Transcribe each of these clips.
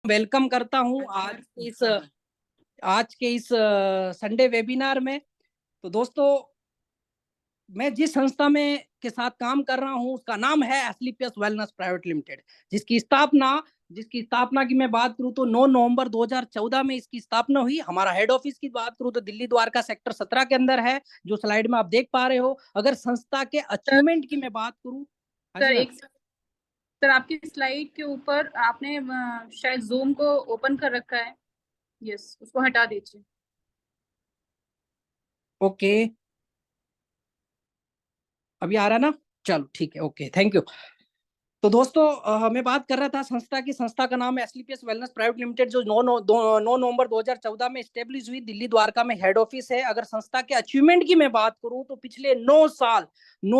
Welcome करता हूं आज के इस संडे वेबिनार में। तो दोस्तों, मैं जिस संस्था में के साथ काम कर रहा हूं उसका नाम है एस्क्लेपियस वेलनेस प्राइवेट लिमिटेड, जिसकी स्थापना की मैं बात करूं तो 9 नवंबर 2014 में इसकी स्थापना हुई। हमारा हेड ऑफिस की बात करूं तो दिल्ली द्वारका सेक्टर 17 के अंदर है, जो स्लाइड में आप देख पा रहे हो। अगर संस्था के सर अचीवमेंट की मैं बात करूं, हाँ जी सर मैम। एक सर आपकी स्लाइड के ऊपर आपने शायद जूम को ओपन कर रखा है। यस, उसको हटा दीजिए। ओके, अभी आ रहा ना? चलो ठीक है, ओके, थैंक यू। तो दोस्तों, मैं बात कर रहा था संस्था का नाम है एस्क्लेपियस वेलनेस प्राइवेट लिमिटेड, जो 9 नवंबर 2014 में स्टेब्लिश हुई। दिल्ली द्वारका में हेड ऑफिस है। अगर संस्था के अचीवमेंट की मैं बात करूं तो पिछले 9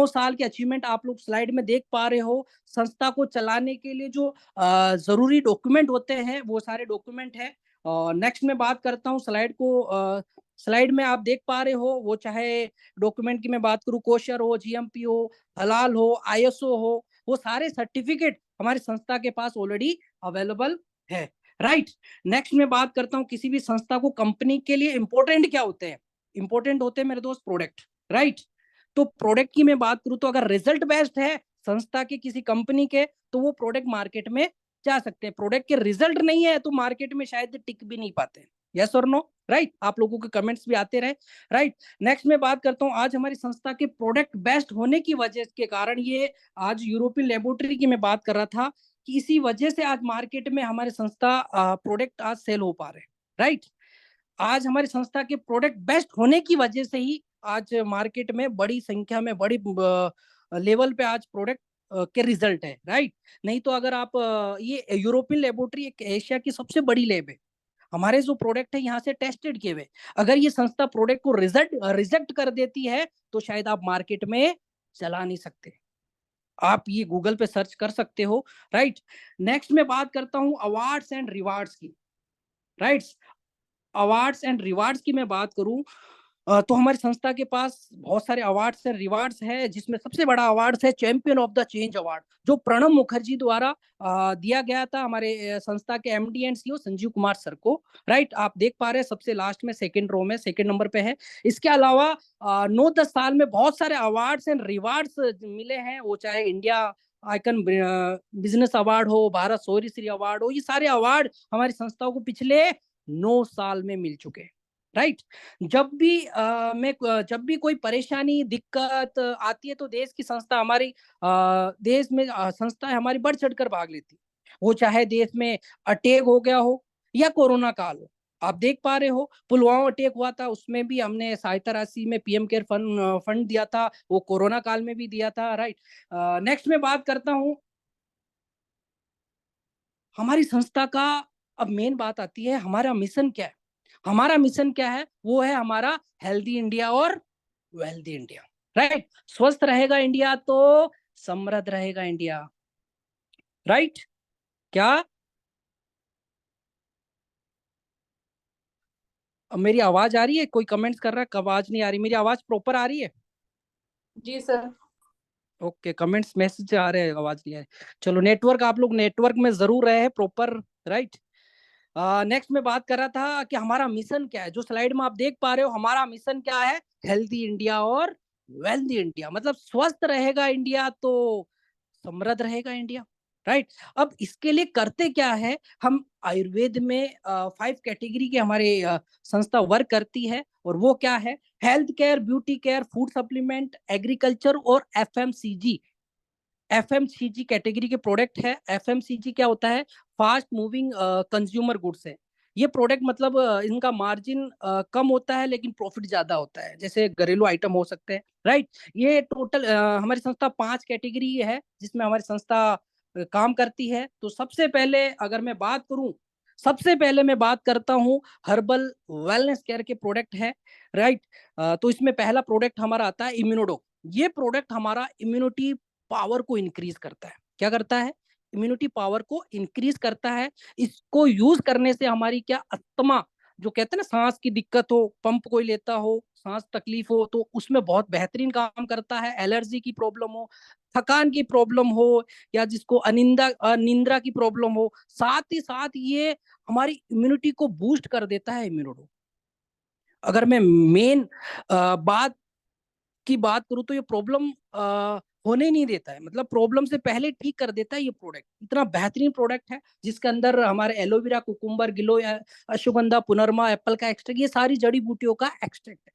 साल के अचीवमेंट आप लोग स्लाइड में देख पा रहे हो। संस्था को चलाने के लिए जो जरूरी डॉक्यूमेंट होते हैं वो सारे डॉक्यूमेंट है। नेक्स्ट में बात करता हूँ स्लाइड में आप देख पा रहे हो, वो चाहे डॉक्यूमेंट की मैं बात करूँ, कोशर हो, जीएमपी हो, हलाल हो, आईएसओ हो, वो सारे सर्टिफिकेट हमारी संस्था के पास ऑलरेडी अवेलेबल है। राइट। नेक्स्ट में बात करता हूँ, किसी भी संस्था को कंपनी के लिए इंपॉर्टेंट क्या होते हैं? इंपॉर्टेंट होते हैं मेरे दोस्त प्रोडक्ट। राइट। तो प्रोडक्ट की मैं बात करूँ तो अगर रिजल्ट बेस्ड है संस्था के किसी कंपनी के, तो वो प्रोडक्ट मार्केट में जा सकते हैं। प्रोडक्ट के रिजल्ट नहीं है तो मार्केट में शायद टिक भी नहीं पाते। यस और नो? राइट। आप लोगों के कमेंट्स भी आते रहे। राइट। नेक्स्ट में बात करता हूँ, आज हमारी संस्था के प्रोडक्ट बेस्ट होने की वजह के कारण ये आज यूरोपियन लेबोरेटरी की मैं बात कर रहा था कि इसी वजह से आज मार्केट में हमारे संस्था प्रोडक्ट आज सेल हो पा रहे हैं। राइट। आज हमारी संस्था के प्रोडक्ट बेस्ट होने की वजह से ही आज मार्केट में बड़ी संख्या में, बड़ी लेवल पे आज प्रोडक्ट के रिजल्ट है। राइट। नहीं तो अगर आप ये यूरोपियन लेबोरेटरी एक एशिया की सबसे बड़ी लैब है। हमारे जो प्रोडक्ट है यहाँ से टेस्टेड किए हुए। अगर ये संस्था प्रोडक्ट को रिजेक्ट कर देती है तो शायद आप मार्केट में चला नहीं सकते। आप ये गूगल पे सर्च कर सकते हो। राइट। नेक्स्ट में बात करता हूँ अवार्ड्स एंड रिवार्ड्स की। राइट। अवार्ड्स एंड रिवार्ड्स की मैं बात करूं तो हमारी संस्था के पास बहुत सारे अवार्ड्स एंड रिवार्ड्स है, जिसमें सबसे बड़ा अवार्ड है champion of the change award, जो प्रणब मुखर्जी द्वारा दिया गया था हमारे संस्था के MD and CEO Sanjeev Kumar sir को। राइट। आप देख पा रहे हैं सबसे लास्ट में सेकंड रो में सेकंड नंबर पे है। इसके अलावा 9-10 साल में बहुत सारे अवार्ड्स एंड रिवार्ड्स मिले हैं, वो चाहे इंडिया आइकन बिजनेस अवार्ड हो, भारत शौर्यश्री अवार्ड हो, ये सारे अवार्ड हमारी संस्थाओं को पिछले 9 साल में मिल चुके हैं। राइट। जब भी कोई परेशानी दिक्कत आती है तो देश की संस्था हमारी देश में संस्था हमारी बढ़ चढ़कर भाग लेती। वो चाहे देश में अटैक हो गया हो या कोरोना काल हो। आप देख पा रहे हो पुलवामा अटैक हुआ था, उसमें भी हमने सहायता राशि में पीएम केयर फंड दिया था, वो कोरोना काल में भी दिया था। राइट। नेक्स्ट में बात करता हूँ हमारी संस्था का। अब मेन बात आती है हमारा मिशन क्या है। हमारा मिशन क्या है? वो है हमारा हेल्दी इंडिया और वेल्दी इंडिया। राइट। स्वस्थ रहेगा इंडिया तो समृद्ध रहेगा इंडिया। राइट। क्या अब मेरी आवाज आ रही है? कोई कमेंट्स कर रहा है, आवाज नहीं आ रही? मेरी आवाज प्रॉपर आ रही है? जी सर। ओके, कमेंट्स मैसेज आ रहे हैं, आवाज नहीं आ रही। चलो, नेटवर्क, आप लोग नेटवर्क में जरूर रहे प्रॉपर। राइट। नेक्स्ट में बात कर रहा था कि हमारा मिशन क्या है। जो स्लाइड में आप देख पा रहे हो, हमारा मिशन क्या है? हेल्दी इंडिया और वेल्दी इंडिया। मतलब स्वस्थ रहेगा इंडिया तो समृद्ध रहेगा इंडिया। राइट। अब इसके लिए करते क्या है हम? आयुर्वेद में 5 कैटेगरी के हमारे संस्था वर्क करती है, और वो क्या है? Health care, beauty care, food supplement, agriculture और एफएमसीजी। एफएमसीजी कैटेगरी के प्रोडक्ट है। एफएमसीजी क्या होता है? फास्ट मूविंग कंज्यूमर गुड्स है। ये प्रोडक्ट मतलब इनका मार्जिन कम होता है लेकिन प्रॉफिट ज्यादा होता है, जैसे घरेलू आइटम हो सकते हैं। राइट। ये टोटल हमारी संस्था 5 कैटेगरी है जिसमें हमारी संस्था काम करती है। तो सबसे पहले मैं बात करता हूँ हर्बल वेलनेस केयर के प्रोडक्ट है। राइट। तो इसमें पहला प्रोडक्ट हमारा आता है इम्यूनोडो। ये प्रोडक्ट हमारा इम्यूनिटी पावर को इंक्रीज करता है। क्या करता है? इम्यूनिटी पावर को इंक्रीज करता है। इसको यूज करने से हमारी क्या, अस्थमा, जो कहते हैं ना सांस की दिक्कत हो, पंप कोई लेता हो, सांस तकलीफ हो तो उसमें बहुत बेहतरीन काम करता है। एलर्जी की प्रॉब्लम हो, थकान की प्रॉब्लम हो, या जिसको अनिंद्रा की प्रॉब्लम हो, साथ ही साथ ये हमारी इम्यूनिटी को बूस्ट कर देता है इम्यूनो। अगर मैं मेन बात की बात करूं तो ये प्रॉब्लम होने नहीं देता है, मतलब प्रॉब्लम से पहले ठीक कर देता है ये प्रोडक्ट। इतना बेहतरीन प्रोडक्ट है जिसके अंदर हमारे एलोवेरा, कुकुम्बर, गिलो, अश्वगंधा, पुनर्मा, एप्पल का एक्सट्रैक्ट, ये सारी जड़ी बूटियों का एक्सट्रैक्ट है,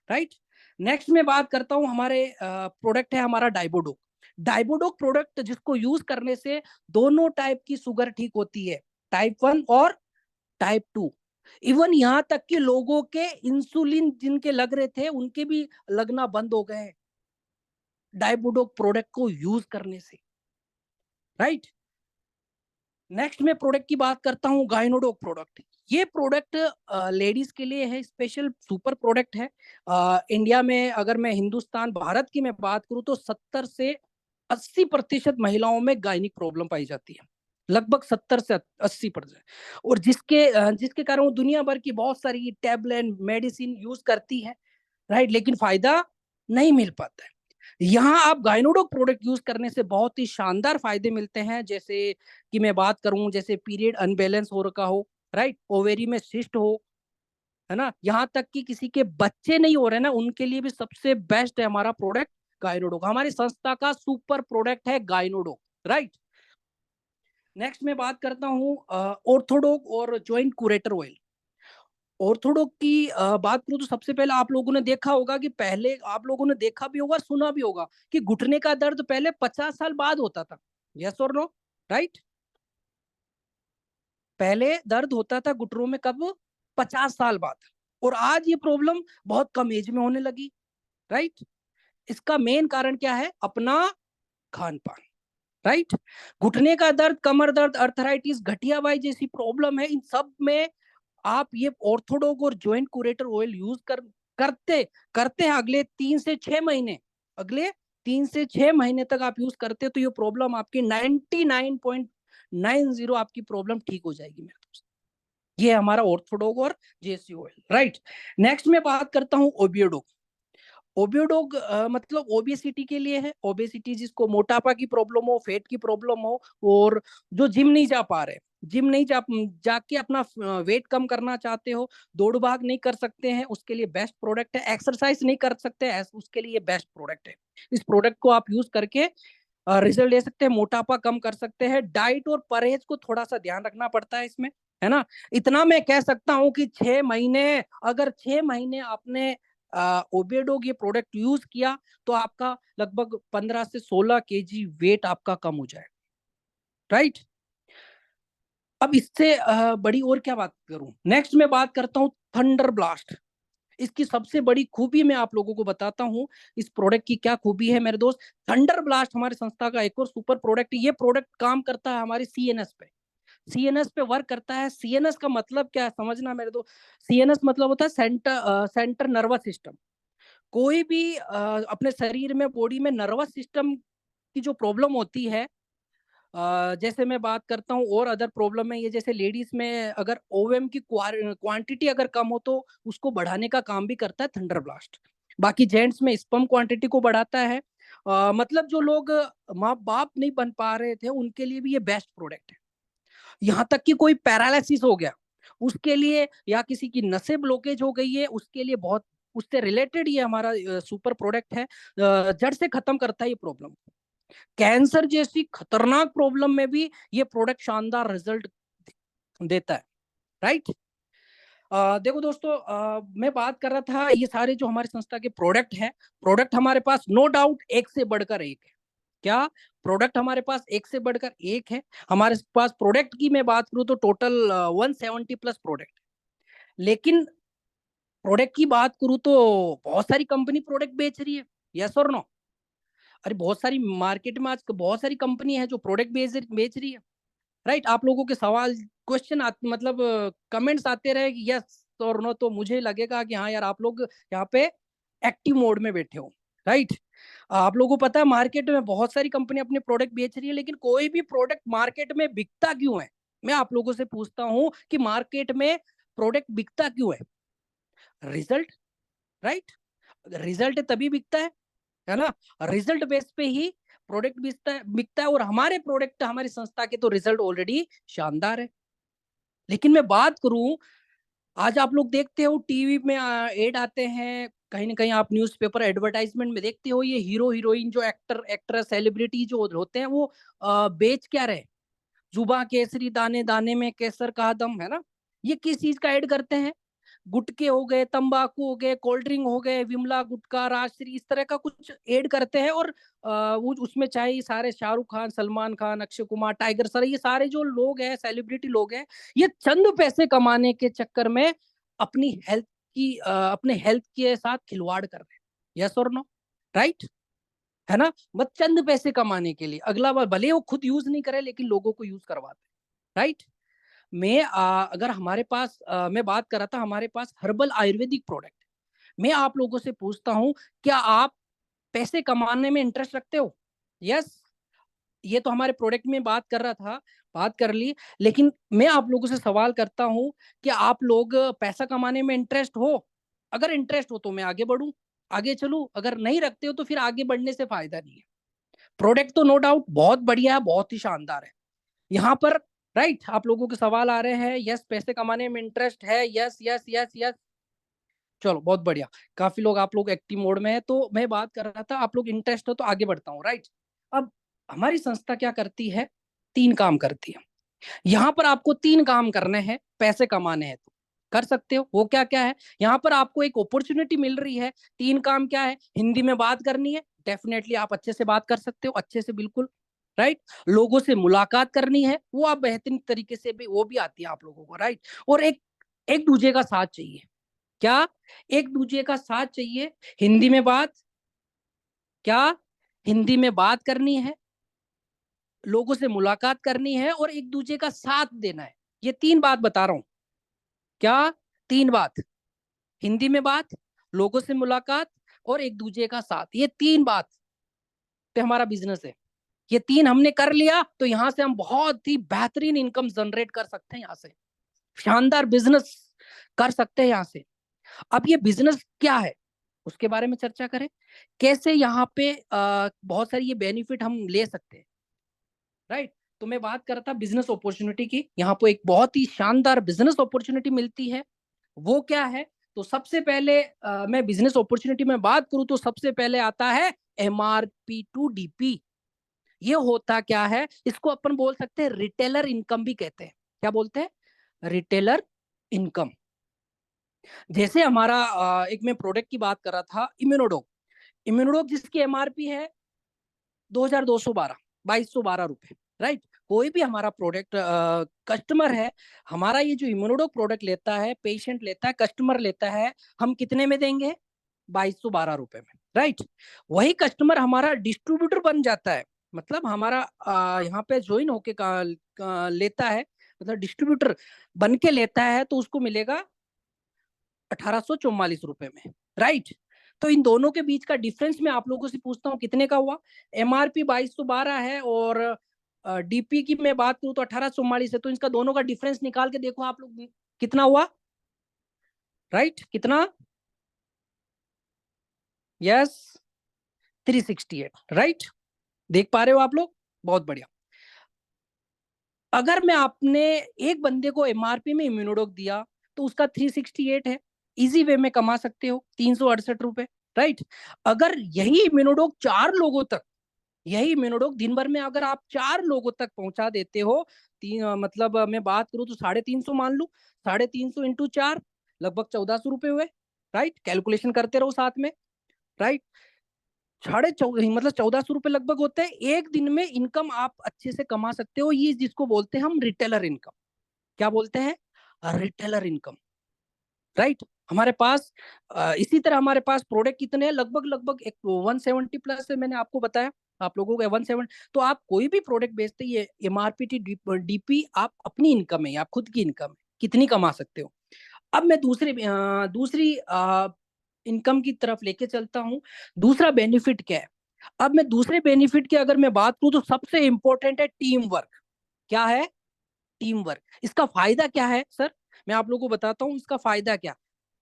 राइट। नेक्स्ट मैं बात करता हूँ हमारे प्रोडक्ट है हमारा डाइबोडोक। डाइबोडोक प्रोडक्ट जिसको यूज करने से दोनों टाइप की शुगर ठीक होती है, टाइप 1 और टाइप 2। इवन यहाँ तक कि लोगों के इंसुलिन जिनके लग रहे थे उनके भी लगना बंद हो गए डाइबोडोक प्रोडक्ट को यूज करने से, राइट। नेक्स्ट मैं प्रोडक्ट की बात करता हूँ गाइनोडोक प्रोडक्ट। ये प्रोडक्ट लेडीज के लिए है, स्पेशल सुपर प्रोडक्ट है। इंडिया में अगर मैं हिंदुस्तान भारत की मैं बात करूँ तो 70 से 80% महिलाओं में गायनिक प्रॉब्लम पाई जाती है, लगभग 70 से 80%। और जिसके कारण वो दुनिया भर की बहुत सारी टैबलेट मेडिसिन यूज करती है, राइट, लेकिन फायदा नहीं मिल पाता है। यहाँ आप गाइनोडोक प्रोडक्ट यूज करने से बहुत ही शानदार फायदे मिलते हैं। जैसे कि मैं बात करूं, जैसे पीरियड अनबैलेंस हो रखा हो, राइट, ओवेरी में सिस्ट हो, है ना, यहाँ तक कि किसी के बच्चे नहीं हो रहे ना, उनके लिए भी सबसे बेस्ट है हमारा प्रोडक्ट गाइनोडोक। हमारी संस्था का सुपर प्रोडक्ट है गाइनोडोक, राइट। नेक्स्ट मैं बात करता हूँ ऑर्थोडोक और जॉइंट कुरेटर ऑयल। ऑर्थोडॉक की बात करूं तो सबसे पहले आप लोगों ने देखा होगा कि पहले आप लोगों ने देखा भी होगा, सुना भी होगा कि घुटने का दर्द पहले 50 साल बाद होता था। यस और नो, राइट। पहले दर्द होता था घुटनों में कब? 50 साल बाद। और आज ये प्रॉब्लम बहुत कम एज में होने लगी, राइट। इसका मेन कारण क्या है? अपना खान पान, राइट। घुटने का दर्द, कमर दर्द, अर्थराइटिस, गठियावाई जैसी प्रॉब्लम है, इन सब में आप ये ऑर्थोडॉक और जॉइंट कुरेटर ऑयल यूज करते करते हैं अगले 3 से 6 महीने, अगले 3 से 6 महीने तक आप यूज करते हैं तो ये प्रॉब्लम आपकी 99.90 आपकी प्रॉब्लम ठीक हो जाएगी मेरे दोस्त। ये हमारा ऑर्थोडॉक और जेसी ऑयल, राइट। नेक्स्ट मैं बात करता हूँ ओबियोडोक। ओबियोडोग मतलब ओबेसिटी के लिए है। ओबेसिटी जिसको मोटापा की प्रॉब्लम हो, फेट की प्रॉब्लम हो, और जो जिम नहीं जा पा रहे, जिम नहीं जाके अपना वेट कम करना चाहते हो, दौड़ भाग नहीं कर सकते हैं, उसके लिए बेस्ट प्रोडक्ट है। एक्सरसाइज नहीं कर सकते उसके लिए बेस्ट प्रोडक्ट है। इस प्रोडक्ट को आप यूज करके रिजल्ट ले सकते हैं, मोटापा कम कर सकते हैं। डाइट और परहेज को थोड़ा सा ध्यान रखना पड़ता है इसमें, है ना। इतना मैं कह सकता हूँ कि 6 महीने, अगर 6 महीने आपने ओबेडोग ये प्रोडक्ट यूज किया तो आपका लगभग 15 से 16 केजी वेट आपका कम हो जाए, राइट। अब इससे बड़ी और क्या बात करूं? नेक्स्ट मैं बात करता हूं थंडर ब्लास्ट। इसकी सबसे बड़ी खूबी मैं आप लोगों को बताता हूं, इस प्रोडक्ट की क्या खूबी है मेरे दोस्त। थंडर ब्लास्ट हमारी संस्था का एक और सुपर प्रोडक्ट है। ये प्रोडक्ट काम करता है हमारे सीएनएस पे, सीएनएस पे वर्क करता है। सीएनएस का मतलब क्या है समझना मेरे दोस्त। सीएनएस मतलब होता है सेंटर नर्वस सिस्टम। कोई भी अपने शरीर में, बॉडी में नर्वस सिस्टम की जो प्रॉब्लम होती है, जैसे मैं बात करता हूँ और अदर प्रॉब्लम है ये, जैसे लेडीज में अगर ओवेम की क्वांटिटी अगर कम हो तो उसको बढ़ाने का काम भी करता है थंडर ब्लास्ट। बाकी जेंट्स में स्पर्म क्वांटिटी को बढ़ाता है। मतलब जो लोग माँ बाप नहीं बन पा रहे थे उनके लिए भी ये बेस्ट प्रोडक्ट है। यहाँ तक कि कोई पैरालिसिस हो गया उसके लिए, या किसी की नसें ब्लॉकेज हो गई है उसके लिए, बहुत उससे रिलेटेड ये हमारा सुपर प्रोडक्ट है। जड़ से खत्म करता है ये प्रॉब्लम। कैंसर जैसी खतरनाक प्रॉब्लम में भी ये प्रोडक्ट शानदार रिजल्ट देता है, राइट। देखो दोस्तों, मैं बात कर रहा था ये सारे जो हमारी संस्था के प्रोडक्ट हैं, प्रोडक्ट हमारे पास नो डाउट एक से बढ़कर एक है। क्या? प्रोडक्ट हमारे पास एक से बढ़कर एक है। हमारे पास प्रोडक्ट की मैं बात करूं तो टोटल 170 प्लस प्रोडक्ट। लेकिन प्रोडक्ट की बात करूं तो बहुत सारी कंपनी प्रोडक्ट बेच रही है, यस और नो? अरे बहुत सारी मार्केट में आज बहुत सारी कंपनी है जो प्रोडक्ट बेच रही है, राइट। आप लोगों के सवाल, क्वेश्चन मतलब कमेंट्स आते रहे कि यस और नो, तो मुझे लगेगा कि हाँ यार आप लोग यहाँ पे एक्टिव मोड में बैठे हो, राइट। आप लोगों को पता है मार्केट में बहुत सारी कंपनी अपने प्रोडक्ट बेच रही है, लेकिन कोई भी प्रोडक्ट मार्केट में बिकता क्यों है? मैं आप लोगों से पूछता हूँ कि मार्केट में प्रोडक्ट बिकता क्यों है? Result, right. रिजल्ट तभी बिकता है ना, रिजल्ट बेस पे ही प्रोडक्ट बिकता है और हमारे प्रोडक्ट, हमारी संस्था के तो रिजल्ट ऑलरेडी शानदार है। लेकिन मैं बात करूं, आज आप लोग देखते हो टीवी में एड आते हैं, कहीं ना कहीं आप न्यूज़पेपर एडवर्टाइजमेंट में देखते हो, ये हीरो हीरोइन जो एक्ट्रेस सेलिब्रिटी जो होते हैं वो बेच क्या रहे, जुबा केसरी दाने दाने में केसर का दम, है ना। ये किस चीज का ऐड करते हैं, गुटके हो गए, तंबाकू हो गए, कोल्ड ड्रिंक हो गए, विमला गुटखा राजश्री, इस तरह का कुछ ऐड करते हैं। और वो उसमें चाहे ये सारे शाहरुख खान, सलमान खान, अक्षय कुमार, टाइगर सर, ये सारे जो लोग हैं, सेलिब्रिटी लोग हैं, ये चंद पैसे कमाने के चक्कर में अपनी अपने हेल्थ के साथ खिलवाड़ कर रहे हैं। यस और नो, राइट, है ना। बस चंद पैसे कमाने के लिए, अगला बार भले वो खुद यूज नहीं करे लेकिन लोगों को यूज करवाते हैं, राइट। अगर हमारे पास मैं बात कर रहा था, हमारे पास हर्बल आयुर्वेदिक प्रोडक्ट, मैं आप लोगों से पूछता हूं, क्या आप पैसे कमाने में इंटरेस्ट रखते हो? यस, ये तो हमारे प्रोडक्ट में बात कर रहा था, बात कर ली। लेकिन मैं आप लोगों से सवाल करता हूं कि आप लोग पैसा कमाने में इंटरेस्ट हो? अगर इंटरेस्ट हो तो मैं आगे बढ़ूं, आगे चलूं, अगर नहीं रखते हो तो फिर आगे बढ़ने से फायदा नहीं है। प्रोडक्ट तो नो डाउट बहुत बढ़िया है, बहुत ही शानदार है। यहाँ पर राइट आप लोगों के सवाल आ रहे हैं, यस पैसे कमाने में इंटरेस्ट है, यस यस यस यस, चलो बहुत बढ़िया, काफी लोग आप लोग एक्टिव मोड में है। तो मैं बात कर रहा था, आप लोग इंटरेस्ट हो तो आगे बढ़ता हूँ, राइट। अब हमारी संस्था क्या करती है, 3 काम करती है। यहाँ पर आपको 3 काम करने हैं, पैसे कमाने हैं तो कर सकते हो। वो क्या क्या है, यहाँ पर आपको एक अपॉर्चुनिटी मिल रही है। 3 काम क्या है, हिंदी में बात करनी है, डेफिनेटली आप अच्छे से बात कर सकते हो, अच्छे से बिल्कुल, राइट। लोगों से मुलाकात करनी है, वो आप बेहतरीन तरीके से भी, वो भी आती है आप लोगों को, राइट। और एक एक दूसरे का साथ चाहिए, क्या, एक दूसरे का साथ चाहिए। हिंदी में बात, क्या, हिंदी में बात करनी है, लोगों से मुलाकात करनी है और एक दूसरे का साथ देना है। ये 3 बात बता रहा हूं, क्या, 3 बात, हिंदी में बात, लोगों से मुलाकात और एक दूसरे का साथ, ये 3 बात पे हमारा बिजनेस है। ये 3 हमने कर लिया तो यहां से हम बहुत ही बेहतरीन इनकम जनरेट कर सकते हैं, यहाँ से शानदार बिजनेस कर सकते हैं यहाँ से। अब ये बिजनेस क्या है उसके बारे में चर्चा करें, कैसे यहाँ पे बहुत सारी ये बेनिफिट हम ले सकते हैं, राइट। तो मैं बात कर रहा था बिजनेस अपॉर्चुनिटी की, यहाँ पे एक बहुत ही शानदार बिजनेस अपॉर्चुनिटी मिलती है। वो क्या है, तो सबसे पहले मैं बिजनेस अपॉर्चुनिटी में बात करूं तो सबसे पहले आता है MRP टू DP। ये होता क्या है, इसको अपन बोल सकते हैं रिटेलर इनकम भी कहते हैं। क्या बोलते हैं, रिटेलर इनकम। जैसे हमारा एक मैं प्रोडक्ट की बात कर रहा था, इम्यूनोडोक। इम्यूनोडोक जिसकी MRP है 2212, 2212 रुपए, राइट। कोई भी हमारा प्रोडक्ट कस्टमर है, हमारा ये जो इम्यूनोडोक प्रोडक्ट लेता है, पेशेंट लेता है, कस्टमर लेता है, हम कितने में देंगे, 2212 रुपए में, राइट। वही कस्टमर हमारा डिस्ट्रीब्यूटर बन जाता है, मतलब हमारा यहाँ पे ज्वाइन होके लेता है, मतलब डिस्ट्रीब्यूटर बन के लेता है, तो उसको मिलेगा 1844 रुपए में, राइट। तो इन दोनों के बीच का डिफरेंस मैं आप लोगों से पूछता हूँ कितने का हुआ। MRP 2212 है और DP की मैं बात करूं तो 1844 है, तो इसका दोनों का डिफरेंस निकाल के देखो आप लोग कितना हुआ, राइट, कितना, यस 368, राइट। देख पा रहे हो आप लोग, बहुत बढ़िया। अगर मैं आपने एक बंदे को MRP में इम्यूनोडोक दिया तो उसका 368 है, इजी वे में कमा सकते हो 368 रुपए, राइट। अगर यही इम्यूनोडोक 4 लोगों तक, यही इम्यूनोडोक दिन भर में अगर आप 4 लोगों तक पहुंचा देते हो, मतलब मैं बात करूं तो 350 मान लू, 350 इंटू 4 लगभग 1400 रुपए हुए, राइट। कैलकुलेशन करते रहो साथ में, राइट। 1450 मतलब 1400 रुपए लगभग होते हैं, एक दिन में इनकम आप अच्छे से कमा सकते हो। ये जिसको बोलते हैं हम रिटेलर इनकम, क्या बोलते हैं, रिटेलर इनकम, राइट। हमारे पास इसी तरह हमारे पास प्रोडक्ट कितने हैं, लगभग लगभग एक 170 प्लस है, मैंने आपको बताया आप लोगों को 170। तो आप कोई भी प्रोडक्ट बेचते ये MRP DP आप अपनी इनकम है, आप खुद की इनकम है कितनी कमा सकते हो। अब मैं दूसरी इनकम की तरफ लेके चलता हूँ। दूसरा बेनिफिट क्या है, अब मैं दूसरे बेनिफिट की अगर मैं बात करूँ तो सबसे इंपॉर्टेंट है टीम वर्क। क्या है, टीम वर्क। इसका फायदा क्या है सर, मैं आप लोगों को बताता हूँ इसका फायदा क्या।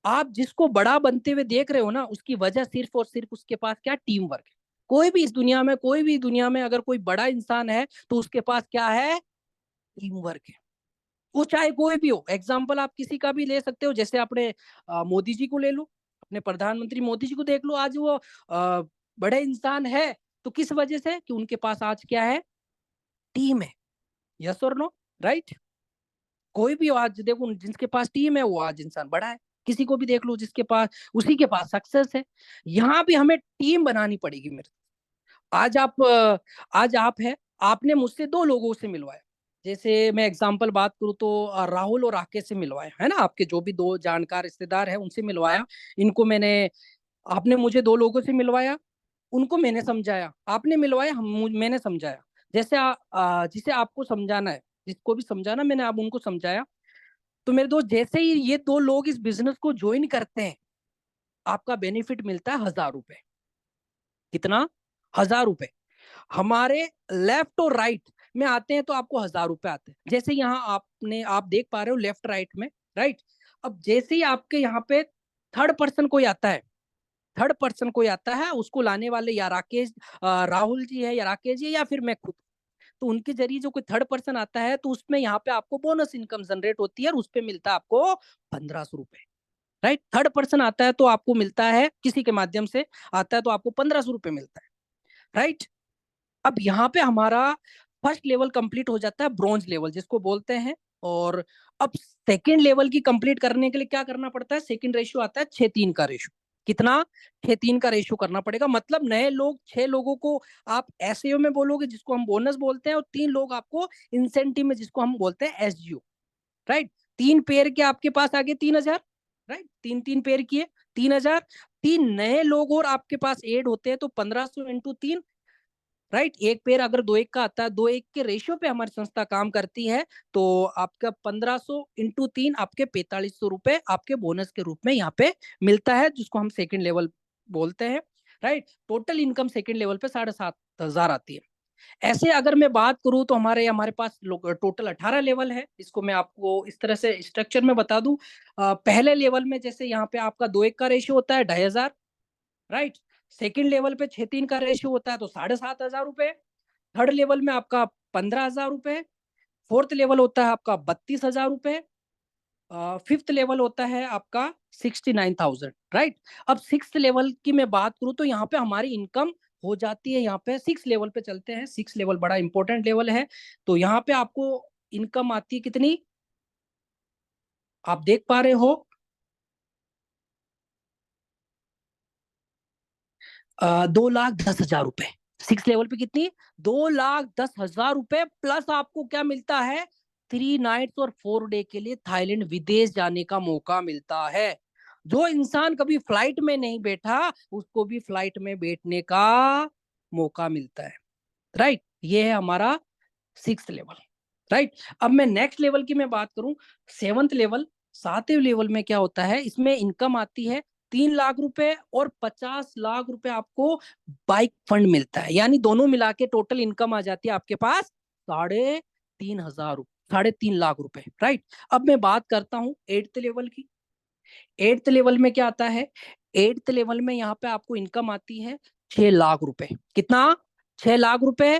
आप जिसको बड़ा बनते हुए देख रहे हो ना, उसकी वजह सिर्फ और सिर्फ उसके पास क्या, टीम वर्क है। कोई भी इस दुनिया में, कोई भी दुनिया में अगर कोई बड़ा इंसान है तो उसके पास क्या है, टीम वर्क है। वो चाहे कोई भी हो, एग्जाम्पल आप किसी का भी ले सकते हो, जैसे अपने मोदी जी को ले लो, अपने प्रधानमंत्री मोदी जी को देख लो। आज वो बड़े इंसान है तो किस वजह से, कि उनके पास आज क्या है, टीम है। यस और नो, राइट। कोई भी हो, आज देखो जिसके पास टीम है वो आज इंसान बड़ा है। किसी को भी देख लो जिसके पास, उसी के पास सक्सेस है। यहाँ भी हमें टीम बनानी पड़ेगी मेरे। आज आप है, आपने मुझसे दो लोगों से मिलवाया। जैसे मैं एग्जांपल बात करूं तो राहुल और राकेश से मिलवाया है ना, आपके जो भी दो जानकार रिश्तेदार हैं उनसे मिलवाया। इनको मैंने, आपने मुझे दो लोगों से मिलवाया, उनको मैंने समझाया, आपने मिलवाया, मैंने समझाया। जिसे आपको समझाना है, जिसको भी समझाना मैंने, आप उनको समझाया। तो मेरे दोस्त, जैसे ही ये दो लोग इस बिजनेस को ज्वाइन करते हैं, आपका बेनिफिट मिलता है 1,000 रुपए। कितना, 1,000 रुपए। हमारे लेफ्ट और राइट में आते हैं तो आपको 1,000 रुपए आते हैं। जैसे यहाँ आप देख पा रहे हो लेफ्ट राइट में, राइट। अब जैसे ही आपके यहाँ पे थर्ड पर्सन कोई आता है, थर्ड पर्सन कोई आता है, उसको लाने वाले या राकेश, राहुल जी है, या राकेश जी, या फिर मैं खुद। तो उनके जरिए जो कोई थर्ड पर्सन आता है तो उसमें यहाँ पे आपको बोनस इनकम जनरेट होती है और उस पे मिलता है आपको 1,500 रुपए, राइट। थर्ड पर्सन आता है तो आपको मिलता है, किसी के माध्यम से आता है तो आपको 1,500 रुपए मिलता है, राइट। अब यहाँ पे हमारा फर्स्ट लेवल कंप्लीट हो जाता है, ब्रॉन्ज लेवल जिसको बोलते हैं। और अब सेकेंड लेवल की कंप्लीट करने के लिए क्या करना पड़ता है, सेकेंड रेशियो आता है 6:3 का रेशियो। कितना, 6:3 का रेशियो करना पड़ेगा। मतलब नए लोग 6 लोगों को आप एसईओ में बोलोगे जिसको हम बोनस बोलते हैं, और 3 लोग आपको इंसेंटिव में जिसको हम बोलते हैं एसजीओ, राइट। 3 पेयर के आपके पास आगे 3,000, राइट। 3-3 पेयर किए 3,000। 3 नए लोग और आपके पास एड होते हैं तो 1,500 × 3, राइट। एक पेयर अगर 2:1 का आता है, 2:1 के रेशियो पे हमारी संस्था काम करती है, तो आपका 1,500 × 3 आपके 4,500 रुपए आपके बोनस के रूप में यहाँ पे मिलता है, जिसको हम सेकंड लेवल बोलते हैं, right. Total income second level पे 7,500 आती है। ऐसे अगर मैं बात करूं तो हमारे हमारे पास टोटल 18 लेवल है। इसको मैं आपको इस तरह से स्ट्रक्चर में बता दूं। पहले लेवल में जैसे यहाँ पे आपका 2:1 का रेशियो होता है 2,500, राइट। सेकेंड लेवल पे 6:3 का रेशियो होता है तो 7,500 रुपए। थर्ड लेवल में आपका 15,000 रुपए। फोर्थ लेवल होता है आपका 32,000 रुपए। फिफ्थ लेवल होता है आपका 69,000, राइट। अब सिक्स लेवल की मैं बात करूं तो यहाँ पे हमारी इनकम हो जाती है, यहाँ पे 6 लेवल पे चलते हैं। 6 लेवल बड़ा इंपॉर्टेंट लेवल है। तो यहाँ पे आपको इनकम आती है कितनी, आप देख पा रहे हो, 2,10,000 रुपए। 6 लेवल पे कितनी, 2,10,000 रुपए। प्लस आपको क्या मिलता है, 3 नाइट्स और 4 डे के लिए थाईलैंड विदेश जाने का मौका मिलता है। जो इंसान कभी फ्लाइट में नहीं बैठा उसको भी फ्लाइट में बैठने का मौका मिलता है, राइट। ये है हमारा 6 लेवल, राइट। अब मैं नेक्स्ट लेवल की मैं बात करूं, 7th लेवल। 7वें लेवल में क्या होता है, इसमें इनकम आती है 3 लाख रुपए और 50 लाख रुपए आपको बाइक फंड मिलता है। यानी दोनों मिला के टोटल इनकम आ जाती है आपके पास 3,500 3.5 लाख रुपए, राइट। अब मैं बात करता हूँ 8th लेवल की। 8th लेवल में क्या आता है, 8th लेवल में यहाँ पे आपको इनकम आती है 6 लाख रुपए। कितना, 6 लाख रुपए।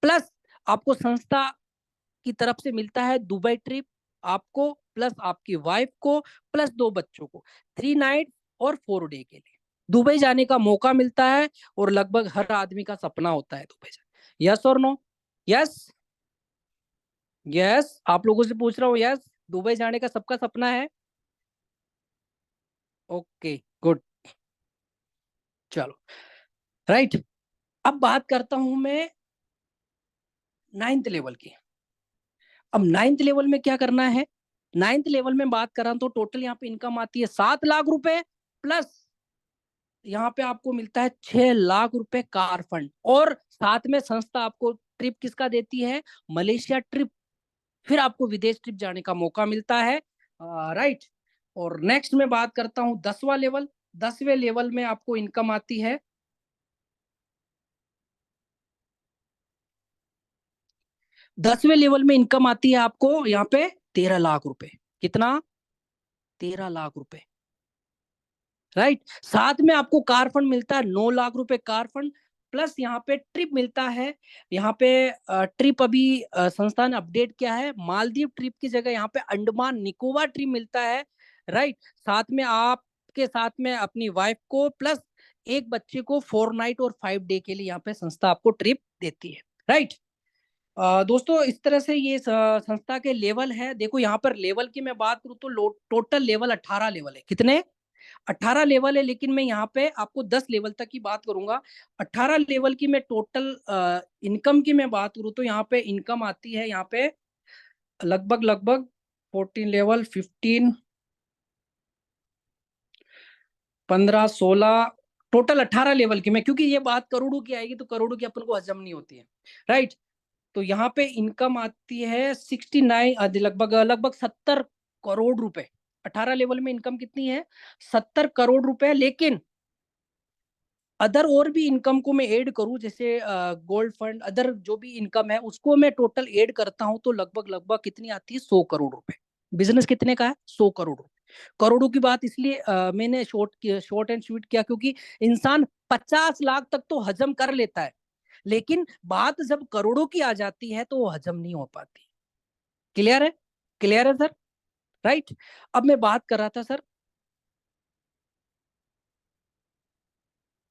प्लस आपको संस्था की तरफ से मिलता है दुबई ट्रिप आपको, प्लस आपकी वाइफ को, प्लस 2 बच्चों को, 3 नाइट और 4 डे के लिए दुबई जाने का मौका मिलता है। और लगभग हर आदमी का सपना होता है दुबई जाना। यस और नो, यस, यस। आप लोगों से पूछ रहा हूँ, यस, दुबई जाने का सबका सपना है। ओके, गुड, चलो, राइट। अब बात करता हूं मैं 9th लेवल की। अब 9th लेवल में क्या करना है, 9th लेवल में बात करा तो टोटल यहाँ पे इनकम आती है 7 लाख रुपए। प्लस यहाँ पे आपको मिलता है 6 लाख रुपए कार फंड। और साथ में संस्था आपको ट्रिप किसका देती है, मलेशिया ट्रिप। फिर आपको विदेश ट्रिप जाने का मौका मिलता है, राइट। और नेक्स्ट में बात करता हूँ 10वां लेवल। 10वें लेवल में आपको इनकम आती है, 10वें लेवल में इनकम आती है आपको यहाँ पे 13 लाख रुपए। कितना, 13 लाख रुपए, राइट। साथ में आपको कार फंड मिलता है 9 लाख रुपए कार फंड, प्लस यहाँ पे ट्रिप मिलता है। यहाँ पे ट्रिप अभी संस्था ने अपडेट किया है, मालदीव ट्रिप की जगह यहाँ पे अंडमान निकोबार ट्रिप मिलता है। राइट। साथ में आपके साथ में अपनी वाइफ को प्लस एक बच्चे को 4 नाइट और 5 डे के लिए यहाँ पे संस्था आपको ट्रिप देती है। राइट। दोस्तों इस तरह से ये संस्था के लेवल है। देखो यहाँ पर लेवल की मैं बात करूँ तो टोटल लेवल 18 लेवल है। कितने? 18 लेवल है, लेकिन मैं यहाँ पे आपको 10 लेवल तक की बात करूंगा। 18 लेवल की मैं टोटल इनकम की मैं बात करूँ तो यहाँ पे इनकम आती है यहाँ पे लगभग लगभग 14 लेवल 15 15 16 टोटल 18 लेवल की मैं, क्योंकि ये बात करोड़ों की आएगी तो करोड़ों की अपन को हजम नहीं होती है। राइट। तो यहाँ पे इनकम आती है 69 लगभग लगभग 70 करोड़ रुपए। 18 लेवल में इनकम कितनी है? 70 करोड़ रुपए। लेकिन अदर और भी इनकम को मैं ऐड करूं, जैसे गोल्ड फंड, अदर जो भी इनकम है उसको मैं टोटल ऐड करता हूं तो लगभग लगभग कितनी आती है? 100 करोड़ रुपए। बिजनेस कितने का है? 100 करोड़ रुपए। करोड़ों की बात इसलिए मैंने शॉर्ट एंड स्वीट किया क्योंकि इंसान 50 लाख तक तो हजम कर लेता है, लेकिन बात जब करोड़ों की आ जाती है तो वो हजम नहीं हो पाती। क्लियर है? क्लियर है सर? राइट। अब मैं बात कर रहा था सर,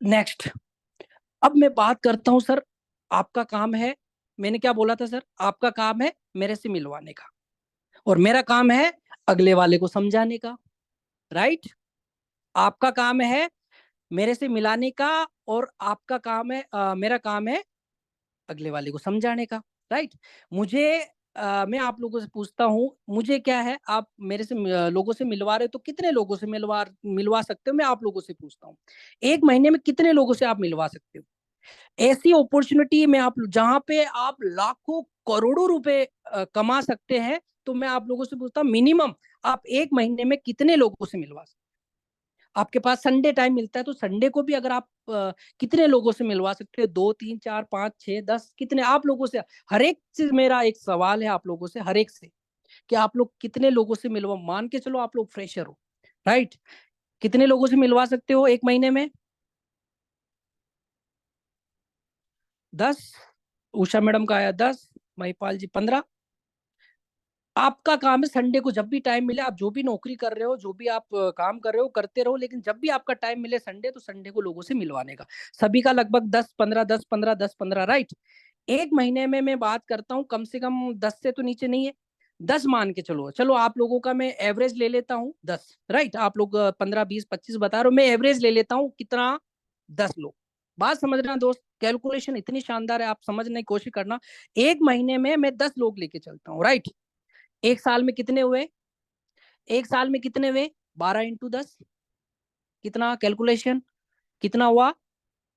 नेक्स्ट। अब मैं बात करता हूं सर, आपका काम है, मैंने क्या बोला था सर? आपका काम है मेरे से मिलवाने का, और मेरा काम है अगले वाले को समझाने का। राइट। आपका काम है मेरे से मिलाने का, और आपका काम है मेरा काम है अगले वाले को समझाने का। राइट। मुझे मैं आप लोगों से पूछता हूँ, मुझे क्या है, आप मेरे से लोगों से मिलवा रहे हो तो कितने लोगों से मिलवा सकते हो? मैं आप लोगों से पूछता हूँ, एक महीने में कितने लोगों से आप मिलवा सकते हो? ऐसी अपॉर्चुनिटी में आप जहां पे आप लाखों करोड़ों रुपए कमा सकते हैं, तो मैं आप लोगों से पूछता हूँ मिनिमम आप एक महीने में कितने लोगों से मिलवा सकते हैं? आपके पास संडे टाइम मिलता है तो संडे को भी अगर आप कितने लोगों से मिलवा सकते हो? 2 3 4 5 6 10, कितने आप लोगों से? हर एक चीज, मेरा एक सवाल है आप लोगों से, हर एक से, कि आप लोग कितने लोगों से मिलवा, मान के चलो आप लोग फ्रेशर हो, राइट, कितने लोगों से मिलवा सकते हो एक महीने में? 10। उषा मैडम का आया 10, महिपाल जी 15। आपका काम है संडे को जब भी टाइम मिले, आप जो भी नौकरी कर रहे हो, जो भी आप काम कर रहे हो करते रहो, लेकिन जब भी आपका टाइम मिले संडे, तो संडे को लोगों से मिलवाने का। सभी का लगभग 10 15 10 15 10 15, राइट। एक महीने में मैं बात करता हूँ कम से कम 10 से तो नीचे नहीं है, 10 मान के चलो। चलो आप लोगों का मैं एवरेज ले लेता हूँ 10, राइट। आप लोग 15 20 25 बता रहे हो, मैं एवरेज ले लेता हूँ कितना? 10 लोग। बात समझना दोस्त, कैलकुलेशन इतनी शानदार है, आप समझने की कोशिश करना। एक महीने में मैं 10 लोग लेके चलता हूँ, राइट। एक साल में कितने हुए? एक साल में कितने हुए? 12 × 10, कितना कैलकुलेशन, कितना हुआ?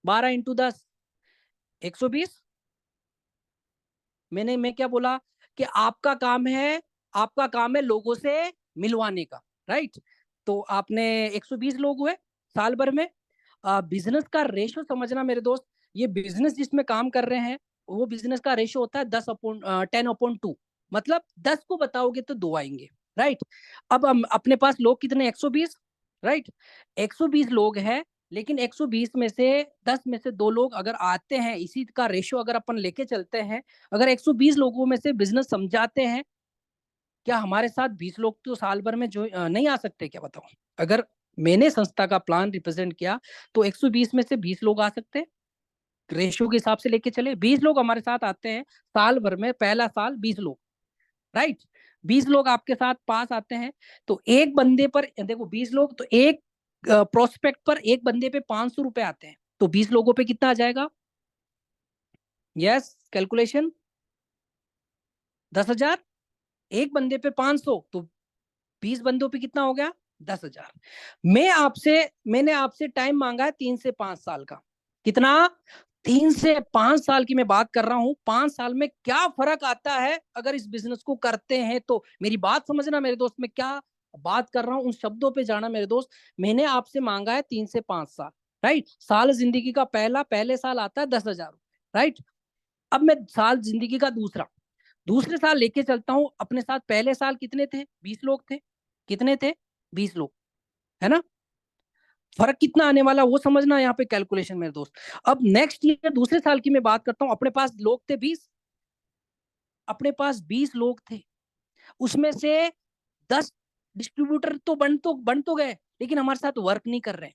12 × 10, 120। मैं क्या बोला? कि आपका काम है लोगों से मिलवाने का, राइट। तो आपने 120 लोग हुए साल भर में। बिजनेस का रेशो समझना मेरे दोस्त, ये बिजनेस जिसमें काम कर रहे हैं वो बिजनेस का रेशो होता है 10/2, मतलब 10 को बताओगे तो 2 आएंगे, राइट। अब हम अपने पास लोग कितने? 120, राइट। 120 लोग हैं, लेकिन 120 में से 10 में से 2 लोग अगर आते हैं, इसी का रेशो अगर अपन लेके चलते हैं, अगर 120 लोगों में से बिजनेस समझाते हैं, क्या हमारे साथ 20 लोग तो साल भर में जो नहीं आ सकते? क्या बताओ? अगर मैंने संस्था का प्लान रिप्रेजेंट किया तो 120 में से 20 लोग आ सकते हैं, रेशियो के हिसाब से लेके चले। 20 लोग हमारे साथ आते हैं साल भर में, पहला साल 20 लोग, राइट। 20 लोग आपके साथ पास आते हैं, तो एक बंदे पर देखो 20 लोग, तो एक प्रोस्पेक्ट पर एक बंदे पे 500 रुपए आते हैं, तो 20 लोगों पे कितना आ जाएगा? Yes, calculation 10,000। एक बंदे पे 500, तो 20 बंदों पे कितना हो गया? 10,000। मैंने आपसे टाइम मांगा है 3 से 5 साल का। कितना? 3 से 5 साल की मैं बात कर रहा हूं। 5 साल में क्या फर्क आता है अगर इस बिजनेस को करते हैं तो? मेरी बात समझना मेरे दोस्त, मैं क्या बात कर रहा हूं उन शब्दों पे जाना मेरे दोस्त। मैंने आपसे मांगा है 3 से 5 साल, राइट। साल जिंदगी का पहले साल आता है 10,000, राइट। अब मैं साल जिंदगी का दूसरे साल लेके चलता हूं अपने साथ। पहले साल कितने थे? 20 लोग थे। कितने थे? 20 लोग, है ना। फर्क कितना आने वाला वो समझना यहाँ पे कैलकुलेशन मेरे दोस्त। अब नेक्स्ट ईयर दूसरे साल की मैं बात करता हूँ, अपने पास लोग थे 20, अपने पास 20 लोग थे, उसमें से 10 डिस्ट्रीब्यूटर तो बन तो गए, लेकिन हमारे साथ वर्क नहीं कर रहे।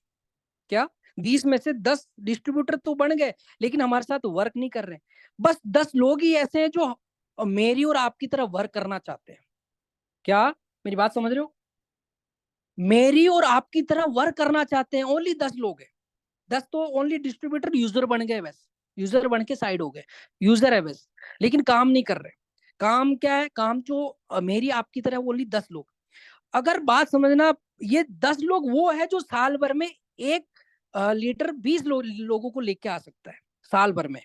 क्या 20 में से 10 डिस्ट्रीब्यूटर तो बन गए, लेकिन हमारे साथ वर्क नहीं कर रहे। बस 10 लोग ही ऐसे हैं जो मेरी और आपकी तरह वर्क करना चाहते हैं। क्या मेरी बात समझ रहे हो? मेरी और आपकी तरह वर्क करना चाहते हैं, ओनली 10 लोग हैं। 10 तो ओनली डिस्ट्रीब्यूटर यूजर बन गए, बस यूजर बन के साइड हो गए, यूजर है बस, लेकिन काम नहीं कर रहे। काम क्या है? काम जो मेरी आपकी तरह ओनली 10 लोग। अगर बात समझना, ये 10 लोग वो है जो साल भर में एक लीटर 20 लोगों को लेके आ सकता है साल भर में।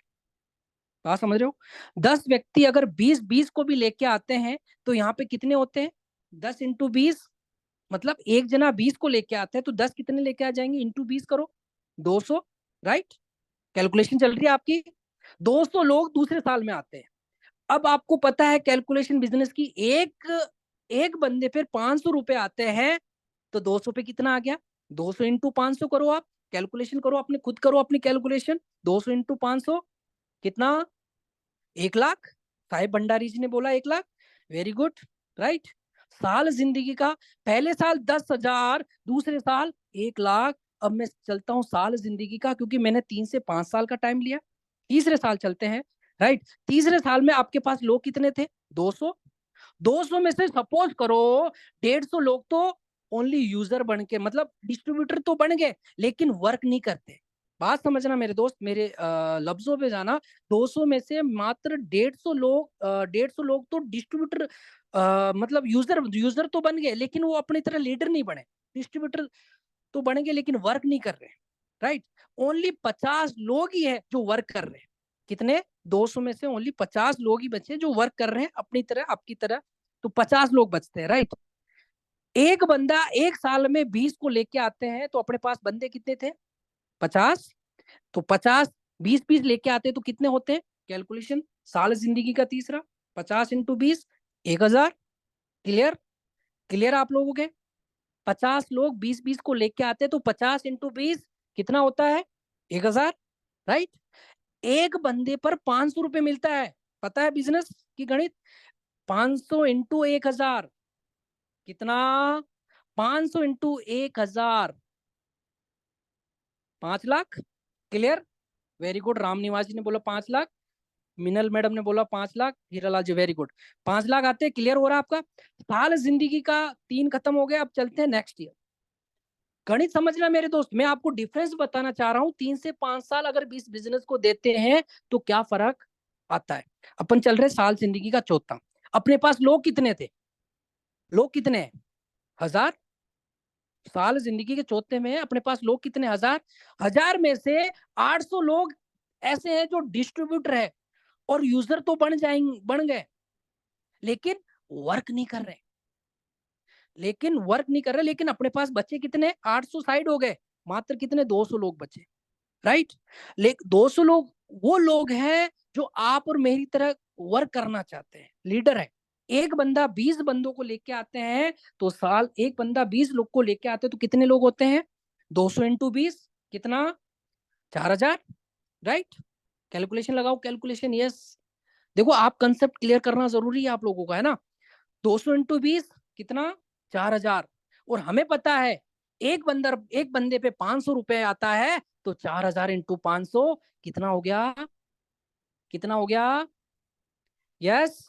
बात समझ रहे हो? 10 व्यक्ति अगर 20-20 को भी लेके आते हैं तो यहाँ पे कितने होते हैं? 10 इंटू 20, मतलब एक जना 20 को लेके आता है तो 10 कितने लेके आ जाएंगे? इंटू 20 करो, 200। राइट? कैलकुलेशन चल रही है आपकी। 200 लोग दूसरे साल में आते हैं। अब आपको पता है कैलकुलेशन बिजनेस की, एक एक बंदे पे 500 रुपए आते हैं, तो 200 पे कितना आ गया? 200 इंटू 500 करो, आप कैलकुलेशन करो, अपने खुद करो अपनी कैलकुलेशन। 200 इंटू 500 कितना? 1 लाख। साहिब भंडारी जी ने बोला 1 लाख। Very good. राइट? साल जिंदगी का, पहले साल 10,000, दूसरे साल 1 लाख। अब मैं चलता हूँ साल जिंदगी का, क्योंकि मैंने 3 से 5 साल का टाइम लिया। तीसरे साल चलते हैं। राइट? तीसरे साल में आपके पास लोग कितने थे? 200। 200 में से सपोज करो 150 लोग तो ओनली यूजर बन के, मतलब डिस्ट्रीब्यूटर तो बन गए, लेकिन वर्क नहीं करते। बात समझना मेरे दोस्त, मेरे लफ्जों पे जाना। 200 में से मात्र 150 लोग तो डिस्ट्रीब्यूटर, मतलब यूजर यूजर तो बन गए, लेकिन वो अपनी तरह लीडर नहीं बने। डिस्ट्रीब्यूटर तो बन गए लेकिन वर्क नहीं कर रहे। राइट? ओनली 50 लोग ही है जो वर्क कर रहे हैं। कितने? 200 में से ओनली 50 लोग ही बचे जो वर्क कर रहे हैं अपनी तरह, आपकी तरह। तो 50 लोग बचते हैं। राइट? एक बंदा एक साल में 20 को लेके आते हैं, तो अपने पास बंदे कितने थे? 50। तो 50, 20-20 लेके आते हैं तो कितने होते हैं? कैलकुलेशन साल जिंदगी का तीसरा, 50 इंटू 20, 1,000। क्लियर? क्लियर आप लोगों के? 50 लोग 20-20 को लेके आते हैं तो 50 इंटू 20 कितना होता है? 1,000। राइट? एक बंदे पर 500 रुपए मिलता है। पता है बिजनेस की गणित? 500 इंटू 1,000 कितना? 500 into 1,000 5 lakh. Clear? Very good. Ram निवासी ने बोला 5 लाख, मिनल मैडम ने बोला 5 लाख, हीरालाल जी वेरी गुड। 5 लाख आते हैं। क्लियर हो रहा है आपका? साल जिंदगी का 3 खत्म हो गया। अब चलते हैं नेक्स्ट ईयर। गणित समझना मेरे दोस्त, मैं आपको डिफरेंस बताना चाह रहा हूं। 3 से 5 साल अगर 20 बिजनेस को देते हैं तो क्या फर्क आता है। अपन चल रहे साल जिंदगी का चौथा। अपने पास लोग कितने थे? लोग कितने हैं? 1,000। साल जिंदगी के चौथे में अपने पास लोग कितने? 1,000। 1,000 में से 800 लोग ऐसे हैं जो डिस्ट्रीब्यूटर है और यूजर तो बन गए, लेकिन वर्क नहीं कर रहे। लेकिन अपने पास बचे कितने? 800 साइड हो गए, मात्र कितने? 200 लोग बचे। राइट? लेकिन 200 लोग वो लोग हैं जो आप और मेरी तरह वर्क करना चाहते हैं, लीडर है। एक बंदा 20 बंदों को लेके आते हैं, तो साल एक बंदा 20 लोग को लेके आते हैं तो कितने लोग होते हैं? 200 इंटू 20 कितना? 4,000। राइट? कैलकुलेशन लगाओ, कैलकुलेशन। यस, देखो आप कंसेप्ट क्लियर करना जरूरी है आप लोगों का, है ना? 200 इंटू 20 कितना? 4,000। और हमें पता है एक बंदे पे 500 रुपए आता है, तो 4,000 इंटू 500 कितना हो गया? कितना हो गया? यस,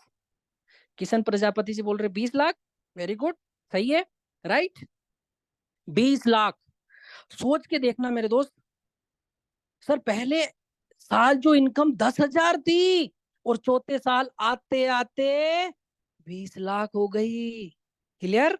किशन प्रजापति जी बोल रहे 20 लाख। वेरी गुड, सही है। राइट? 20 लाख। सोच के देखना मेरे दोस्त, सर पहले साल जो इनकम 10,000 थी, और चौथे साल आते आते 20 लाख हो गई। क्लियर?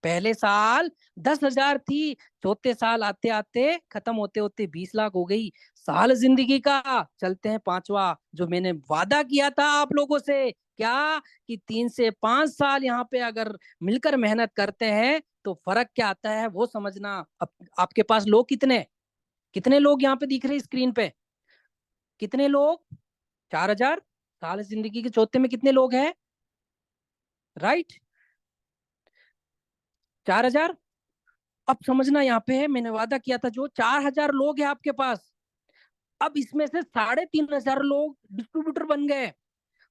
पहले साल 10,000 थी, चौथे साल आते आते खत्म होते होते 20 लाख हो गई। साल जिंदगी का चलते हैं पांचवा, जो मैंने वादा किया था आप लोगों से, क्या? कि 3 से 5 साल यहाँ पे अगर मिलकर मेहनत करते हैं तो फर्क क्या आता है वो समझना। अब आपके पास लोग कितने? कितने लोग यहाँ पे दिख रहे हैं स्क्रीन पे? कितने लोग? 4,000। साल जिंदगी के चौथे में कितने लोग हैं? राइट? 4,000। अब समझना, यहाँ पे मैंने वादा किया था जो 4000 लोग हैं आपके पास, अब इसमें से 3500 लोग डिस्ट्रीब्यूटर बन गए,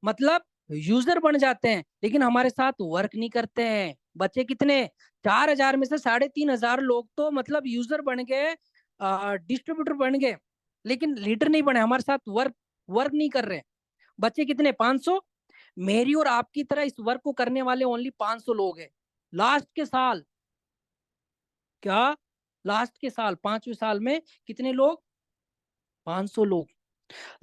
मतलब यूजर बन जाते हैं, लेकिन हमारे साथ वर्क नहीं करते हैं। बचे कितने? 4000 में से 3500 लोग तो मतलब यूजर बन गए, डिस्ट्रीब्यूटर बन गए, लेकिन लीडर नहीं बने, हमारे साथ वर्क वर्क नहीं कर रहे। बचे कितने? 500। मेरी और आपकी तरह इस वर्क को करने वाले ओनली 500 लोग हैं। लास्ट के साल, क्या लास्ट के साल 5वें साल में कितने लोग? 500 लोग।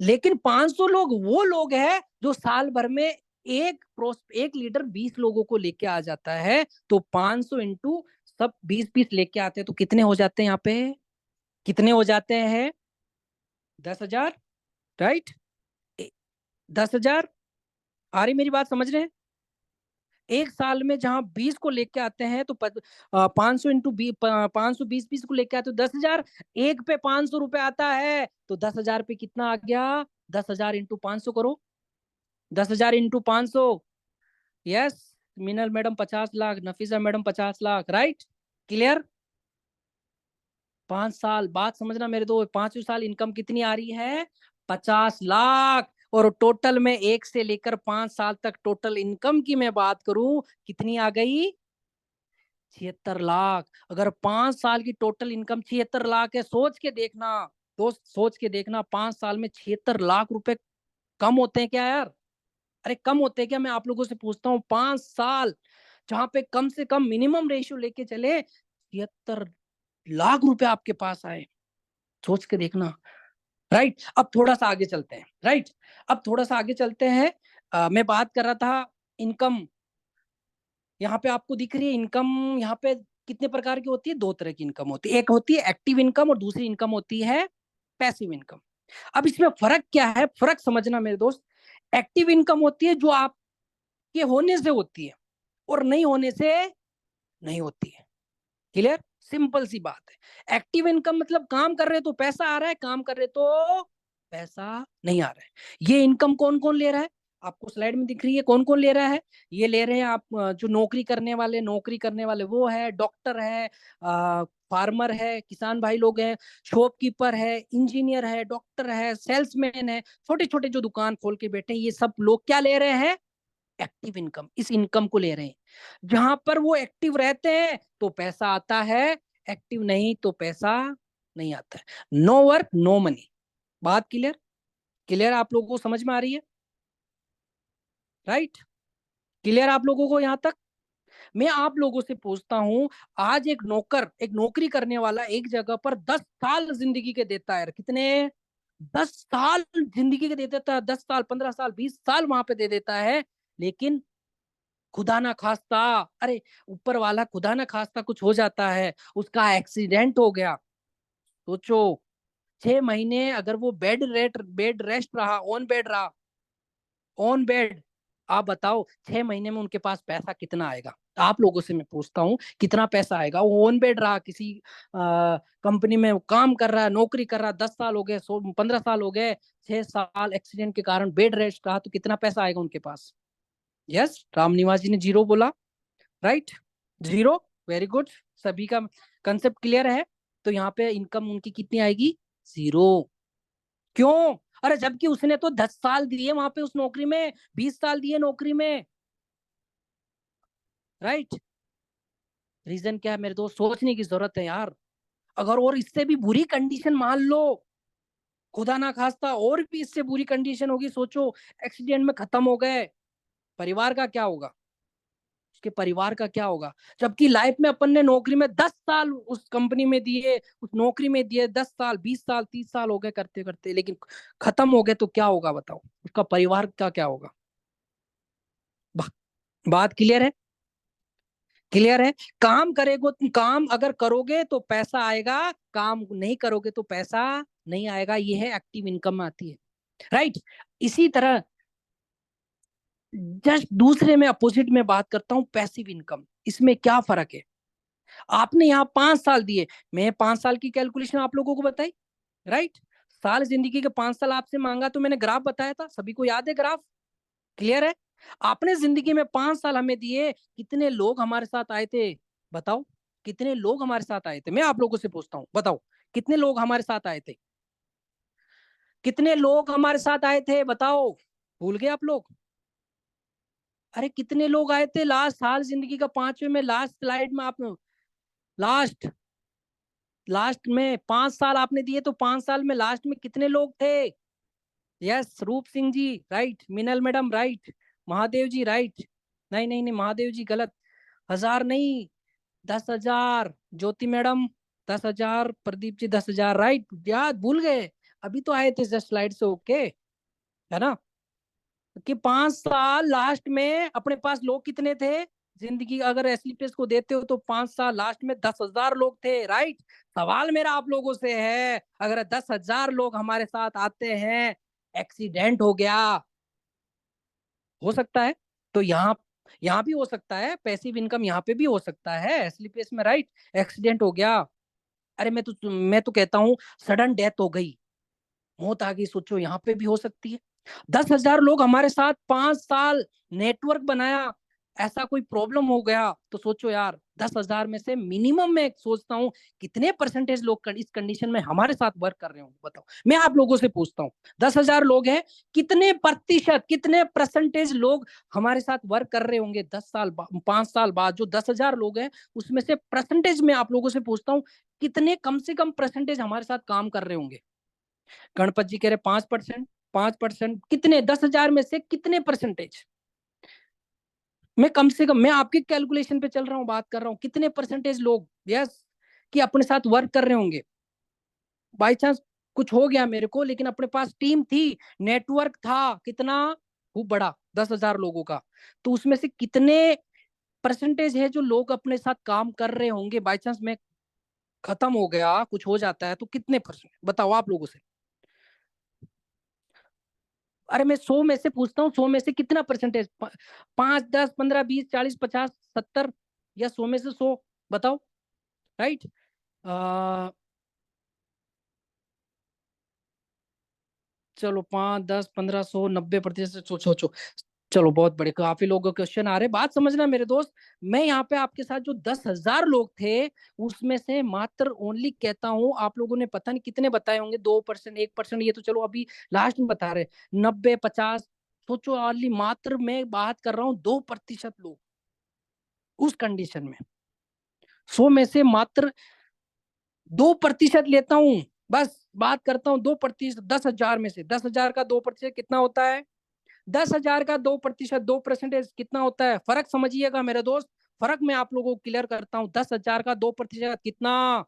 लेकिन 500 लोग वो लोग हैं जो साल भर में एक लीडर 20 लोगों को लेके आ जाता है, तो 500 इंटू सब 20-20 लेके आते हैं, तो कितने हो जाते हैं यहाँ पे? कितने हो जाते हैं? 10,000, राइट? 10,000। आ रही मेरी बात, समझ रहे हैं? एक साल में जहां 20 को लेके आते हैं तो 500 इंटू 520 को लेके आते तो 10,000। एक पे 500 रुपए आता है तो 10,000 पे कितना आ गया? 10,000 इंटू 500 करो, 10,000 into 500। Yes, Meenal madam 50 lakh, Nafisa madam 50 lakh, right? Clear? 5 साल बात समझना मेरे दो, 5वें साल इनकम कितनी आ रही है? 50 लाख। और टोटल में 1 से लेकर 5 साल तक टोटल इनकम की मैं बात करूं, कितनी आ गई? 76 लाख। अगर 5 साल की टोटल इनकम 76 लाख है, सोच के देखना दोस्त, सोच के देखना, 5 साल में 76 लाख रुपए कम होते हैं क्या यार? अरे कम होते हैं क्या? मैं आप लोगों से पूछता हूँ, 5 साल जहां पे कम से कम मिनिमम रेशियो लेके चले, 76 लाख रुपए आपके पास आए, सोच के देखना, राइट? अब थोड़ा सा आगे चलते हैं, राइट? अब थोड़ा सा आगे चलते हैं। मैं बात कर रहा था इनकम, यहाँ पे आपको दिख रही है इनकम, यहाँ पे कितने प्रकार की होती है? 2 तरह की इनकम होती है, एक होती है एक्टिव इनकम और दूसरी इनकम होती है पैसिव इनकम। अब इसमें फर्क क्या है? फर्क समझना मेरे दोस्त। एक्टिव इनकम होती है जो आपके होने से होती है और नहीं होने से नहीं होती है। क्लियर? सिंपल सी बात है। एक्टिव इनकम मतलब काम कर रहे तो पैसा आ रहा है, काम कर रहे तो पैसा नहीं आ रहा है। ये इनकम कौन कौन ले रहा है? आपको स्लाइड में दिख रही है कौन कौन ले रहा है। ये ले रहे हैं आप जो नौकरी करने वाले वो है, डॉक्टर है, फार्मर है, किसान भाई लोग हैं, शॉपकीपर है, इंजीनियर है, डॉक्टर है, सेल्समैन है, छोटे छोटे जो दुकान खोल के बैठे हैं, ये सब लोग क्या ले रहे हैं? Active income. इस इनकम को ले रहे हैं। जहां पर वो एक्टिव रहते हैं तो पैसा आता है, एक्टिव नहीं तो पैसा नहीं आता है। No work no money. बात क्लियर? क्लियर आप लोगों को समझ में आ रही है? राइट? क्लियर आप लोगों को यहां तक? मैं आप लोगों से पूछता हूं, आज एक नौकर, एक नौकरी करने वाला एक जगह पर 10 साल जिंदगी के देता है, कितने? 10 साल जिंदगी के दे देता है, 10 साल, 15 साल, 20 साल वहां पे दे देता है, लेकिन खुदा ना खास्ता, अरे ऊपर वाला खुदा ना खास्ता कुछ हो जाता है, उसका एक्सीडेंट हो गया, सोचो 6 महीने अगर वो बेड रेस्ट रहा, ऑन बेड, आप बताओ 6 महीने में उनके पास पैसा कितना आएगा? आप लोगों से मैं पूछता हूँ, कितना पैसा आएगा? वो ऑन बेड रहा, किसी कंपनी में काम कर रहा है, नौकरी कर रहा है, 10 साल हो गए, 15 साल हो गए, 6 साल एक्सीडेंट के कारण बेड रेस्ट रहा, तो कितना पैसा आएगा उनके पास? यस, राम निवास जी ने 0 बोला, राइट? 0। वेरी गुड, सभी का कंसेप्ट क्लियर है। तो यहाँ पे इनकम उनकी कितनी आएगी? 0। क्यों? अरे जबकि उसने तो 10 साल दिए वहां पे उस नौकरी में, 20 साल दिए नौकरी में, राइट? रीजन क्या है मेरे दोस्त? सोचने की जरूरत है यार। अगर और इससे भी बुरी कंडीशन मान लो, खुदा ना खास्ता और भी इससे बुरी कंडीशन होगी, सोचो एक्सीडेंट में खत्म हो गए, परिवार का क्या होगा? उसके परिवार का क्या होगा? जबकि लाइफ में अपन ने नौकरी में 10 साल उस कंपनी में दिए, उस नौकरी में दिए, 10 साल, 20 साल, 30 साल हो गए करते करते, लेकिन खत्म हो गए तो क्या होगा बताओ? उसका परिवार का क्या होगा? बात क्लियर है? क्लियर है? काम करेगो, काम अगर करोगे तो पैसा आएगा, काम नहीं करोगे तो पैसा नहीं आएगा। ये है एक्टिव इनकम आती है, राइट? इसी तरह जस्ट दूसरे में अपोजिट में बात करता हूं, पैसिव इनकम। इसमें क्या फर्क है? आपने यहाँ 5 साल दिए, मैं 5 साल की कैलकुलेशन आप लोगों को बताई, राइट? साल जिंदगी के 5 साल आपसे मांगा तो मैंने ग्राफ बताया था, सभी को याद है ग्राफ? क्लियर है? आपने जिंदगी में 5 साल हमें दिए, कितने लोग हमारे साथ आए थे बताओ? कितने लोग हमारे साथ आए थे? मैं आप लोगों से पूछता हूँ, बताओ कितने लोग हमारे साथ आए थे? कितने लोग हमारे साथ आए थे बताओ? भूल गए आप लोग? अरे कितने लोग आए थे लास्ट साल जिंदगी का 5वें में, लास्ट स्लाइड में आप लास्ट लास्ट में 5 साल आपने दिए, तो 5 साल में लास्ट में कितने लोग थे? यस, रूप सिंह जी राइट, मिनल मैडम राइट, महादेव जी राइट, नहीं नहीं नहीं महादेव जी गलत, 1000 नहीं, 10,000, ज्योति मैडम 10,000, प्रदीप जी 10,000 राइट, याद भूल गए, अभी तो आए थे जस्ट स्लाइड से, ओके है ना? कि 5 साल लास्ट में अपने पास लोग कितने थे जिंदगी, अगर एसलीपीएस को देते हो तो 5 साल लास्ट में 10,000 लोग थे राइट। सवाल मेरा आप लोगों से है, अगर 10,000 लोग हमारे साथ आते हैं, एक्सीडेंट हो गया, हो सकता है, तो यहाँ यहाँ भी हो सकता है, पैसिव इनकम यहाँ पे भी हो सकता है एसलीपीएस में राइट। एक्सीडेंट हो गया, अरे मैं तो कहता हूँ सडन डेथ हो गई, मौत आ गई, सोचो यहाँ पे भी हो सकती है। 10,000 लोग हमारे साथ 5 साल नेटवर्क बनाया, ऐसा कोई प्रॉब्लम हो गया तो सोचो यार, 10,000 में से मिनिमम मैं सोचता हूँ कितने परसेंटेज लोग इस कंडीशन में हमारे साथ वर्क कर रहे होंगे, बताओ। मैं आप लोगों से पूछता हूँ, 10,000 लोग हैं, कितने प्रतिशत, कितने परसेंटेज लोग हमारे साथ वर्क कर रहे होंगे 10 साल 5 साल बाद? जो 10,000 लोग हैं उसमें से परसेंटेज में आप लोगों से पूछता हूँ, कितने कम से कम परसेंटेज हमारे साथ काम कर रहे होंगे? गणपत जी कह रहे 5%, 5%, कितने 10,000 में से कितने परसेंटेज? मैं कम से कम, मैं आपके कैलकुलेशन पे चल रहा हूँ, बात कर रहा हूँ, कितने परसेंटेज लोग यस कि अपने साथ वर्क कर रहे होंगे? बाई चांस कुछ हो गया मेरे को, लेकिन अपने पास टीम थी, नेटवर्क था, कितना खूब बड़ा, 10,000 लोगों का, तो उसमें से कितने परसेंटेज है जो लोग अपने साथ काम कर रहे होंगे? बाई चांस मैं खत्म हो गया, कुछ हो जाता है तो कितने परसेंट, बताओ आप लोगों से। अरे मैं 100 में से पूछता हूँ, 100 में से कितना परसेंटेज? 5, 10, 15, 20, 40, 50, 70, या 100 में से 100, बताओ राइट। चलो 5, 10, 15, 100, 90%, सोचो, चलो बहुत बड़े, काफी लोगों के क्वेश्चन आ रहे, बात समझना मेरे दोस्त। मैं यहाँ पे आपके साथ जो 10,000 लोग थे, उसमें से मात्र ओनली कहता हूँ, आप लोगों ने पता नहीं कितने बताए होंगे, 2%, 1%, ये तो चलो अभी लास्ट में बता रहे, 90, 50, सोचो ओनली, मात्र मैं बात कर रहा हूँ 2% लोग उस कंडीशन में, 100 में से मात्र 2% लेता हूँ, बस बात करता हूँ 2%, 10,000 में से 10,000 का 2% कितना होता है? 10,000 का 2%, 2% कितना होता है? फर्क समझिएगा मेरे दोस्त, फर्क मैं आप लोगों को क्लियर करता हूँ, 10,000 का 2% कितना?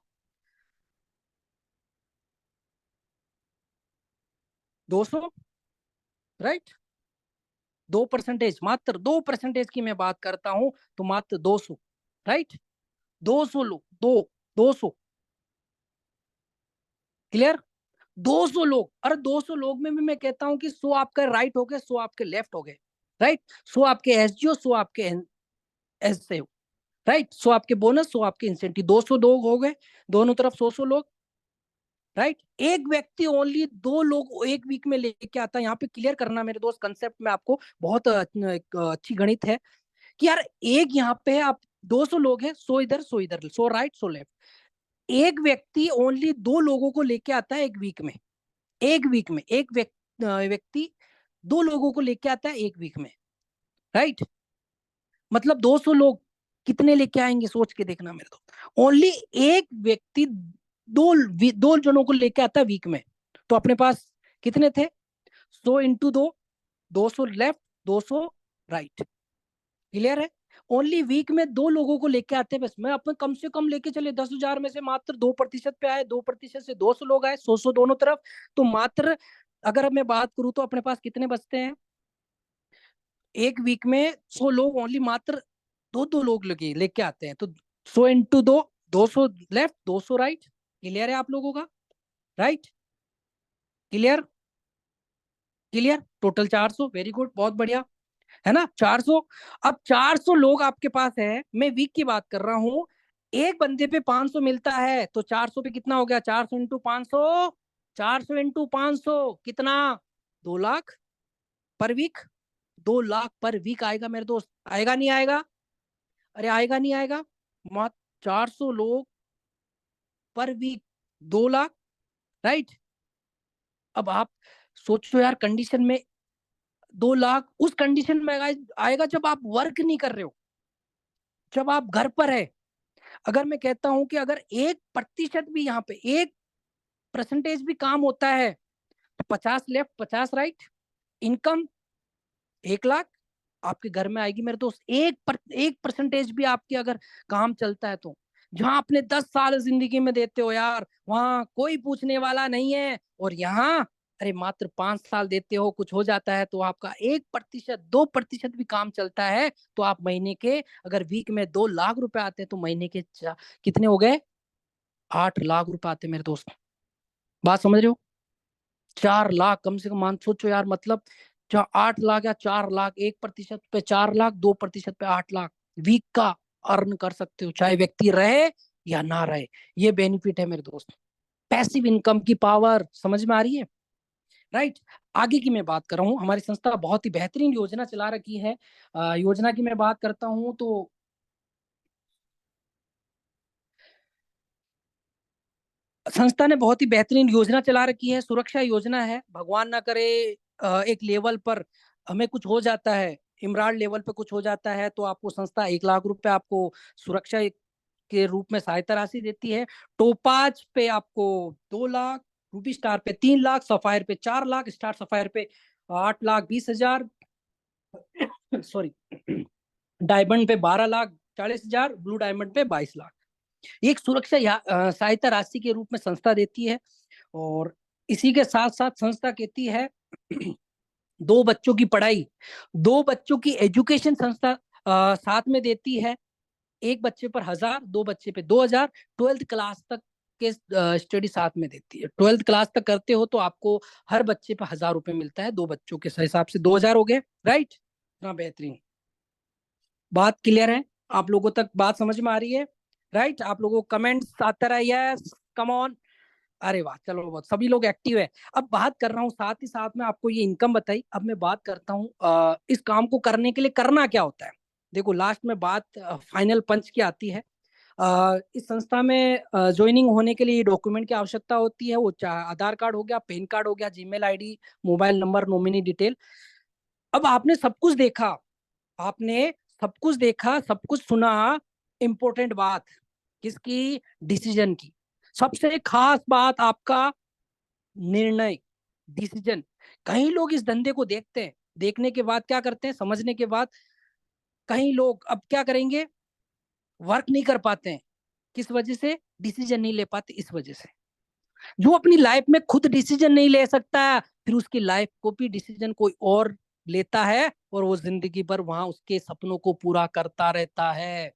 200 राइट, 2%, मात्र 2% की मैं बात करता हूँ, तो मात्र 200 राइट, 200 लोग, 200 क्लियर, 200 लोग, अरे 200 लोग में भी मैं कहता हूँ कि 100 आपका राइट हो गए, 100 आपके लेफ्ट हो गए राइट, 100 आपके एसजीओ, 100 आपके एस से राइट, 100 आपके बोनस, 100 आपके इंसेंटिव, 200 लोग हो गए, दोनों तरफ 100 लोग राइट। एक व्यक्ति ओनली 2 लोग एक वीक में लेके आता है, यहाँ पे क्लियर करना मेरे दोस्त, कंसेप्ट में आपको बहुत अच्छी गणित है कि यार एक यहाँ पे आप 200 लोग हैं, 100 इधर, 100 इधर, 100 राइट, 100 लेफ्ट, एक व्यक्ति ओनली 2 लोगों को लेके आता है एक वीक में, एक वीक में एक व्यक्ति 2 लोगों को लेके आता है एक वीक में राइट, मतलब 200 लोग कितने लेके आएंगे, सोच के देखना मेरे दोस्त, ओनली एक व्यक्ति दो जनों को लेके आता है वीक में, तो अपने पास कितने थे? 100 × 2, 200 लेफ्ट, 200 राइट, क्लियर है? ओनली वीक में 2 लोगों को लेके आते हैं बस, मैं अपने कम से कम लेके चले 10,000 में से मात्र 2% पे आए, 2% से 200 लोग आए, 100 दोनों तरफ, तो मात्र अगर मैं बात करूं तो अपने पास कितने बचते हैं? एक वीक में 100 लोग ओनली मात्र 2 लोग लगे लेके आते हैं, तो 100 × 2, 200 लेफ्ट, 200 राइट, क्लियर है आप लोगों का right, clear, clear, total 400, very good, बहुत बढ़िया, है ना 400। अब 400 लोग आपके पास है, मैं वीक की बात कर रहा हूं, एक बंदे पे 500 मिलता है, तो 400 पे कितना हो गया? 400 × 500, 400 × 500 कितना? 2 लाख पर वीक, 2 लाख पर वीक आएगा मेरे दोस्त, आएगा नहीं आएगा? अरे आएगा नहीं आएगा? 400 लोग पर वीक, 2 लाख, राइट। अब आप सोचो यार, कंडीशन में 2 लाख उस कंडीशन में आएगा जब आप वर्क नहीं कर रहे हो, जब आप घर पर है। अगर मैं कहता हूं कि अगर 1% भी, यहाँ पे 1% भी काम होता है तो 50 लेफ्ट 50 राइट, इनकम 1 लाख आपके घर में आएगी मेरे दोस्त। 1% भी आपके अगर काम चलता है तो, जहां आपने 10 साल जिंदगी में देते हो यार, वहां कोई पूछने वाला नहीं है। और यहाँ अरे मात्र 5 साल देते हो, कुछ हो जाता है तो आपका 1% 2% भी काम चलता है तो आप महीने के, अगर वीक में 2 लाख रुपए आते हैं तो महीने के कितने हो गए? 8 लाख रुपए आते हैं मेरे दोस्त। बात समझ रहे हो? 4 लाख कम से कम मान, सोचो यार, मतलब 8 लाख या 4 लाख, 1% पे 4 लाख, 2% पे 8 लाख वीक का अर्न कर सकते हो, चाहे व्यक्ति रहे या ना रहे। ये बेनिफिट है मेरे दोस्त, पैसिव इनकम की पावर समझ में आ रही है, राइट। आगे की मैं बात कर रहा हूँ, हमारी संस्था बहुत ही बेहतरीन योजना चला रखी है। योजना की मैं बात करता हूँ तो संस्था ने बहुत ही बेहतरीन योजना चला रखी है, सुरक्षा योजना है। भगवान ना करे एक लेवल पर हमें कुछ हो जाता है, इमरान लेवल पे कुछ हो जाता है, तो आपको संस्था 1 लाख रुपए आपको सुरक्षा के रूप में सहायता राशि देती है। टोपाज पे आपको 2 लाख, रूबी स्टार पे 3 लाख, सफायर पे 4 लाख, स्टार सफायर पे 8 लाख 20 हजार, सॉरी, डायमंड पे 12 लाख 40 हजार, ब्लू डायमंड पे 22 लाख। एक सुरक्षा सहायता राशि के रूप में संस्था देती है। और इसी के साथ साथ संस्था कहती है 2 बच्चों की पढ़ाई, 2 बच्चों की एजुकेशन संस्था साथ में देती है। एक बच्चे पर 1000, 2 बच्चे पे 2000, 12th क्लास तक के स्टडी साथ में देती है। 12th क्लास तक करते हो तो आपको हर बच्चे पे 1000 रुपए मिलता है, 2 बच्चों के हिसाब से 2000 हो गए, राइट। इतना बेहतरीन। बात क्लियर है? आप लोगों तक बात समझ में आ रही है, राइट? आप लोगों को कमेंट्स आता रहा, यस कम ऑन। अरे वाह, चलो बहुत, सभी लोग एक्टिव है। अब बात कर रहा हूँ, साथ ही साथ में आपको ये इनकम बताई, अब मैं बात करता हूँ इस काम को करने के लिए करना क्या होता है। देखो, लास्ट में बात फाइनल पंच की आती है। इस संस्था में ज्वाइनिंग होने के लिए डॉक्यूमेंट की आवश्यकता होती है। वो आधार कार्ड हो गया, पैन कार्ड हो गया, Gmail ID, mobile number, nominee detail. अब आपने सब कुछ देखा, आपने सब कुछ देखा, सब कुछ सुना। इंपॉर्टेंट बात किसकी? डिसीजन की। सबसे खास बात आपका निर्णय, डिसीजन। कई लोग इस धंधे को देखते हैं, देखने के बाद क्या करते हैं, समझने के बाद कई लोग अब क्या करेंगे, वर्क नहीं कर पाते हैं। किस वजह से? डिसीजन नहीं ले पाते, इस वजह से। जो अपनी लाइफ में खुद डिसीजन नहीं ले सकता, फिर उसकी लाइफ को भी डिसीजन कोई और लेता है और वो जिंदगी भर वहां उसके सपनों को पूरा करता रहता है।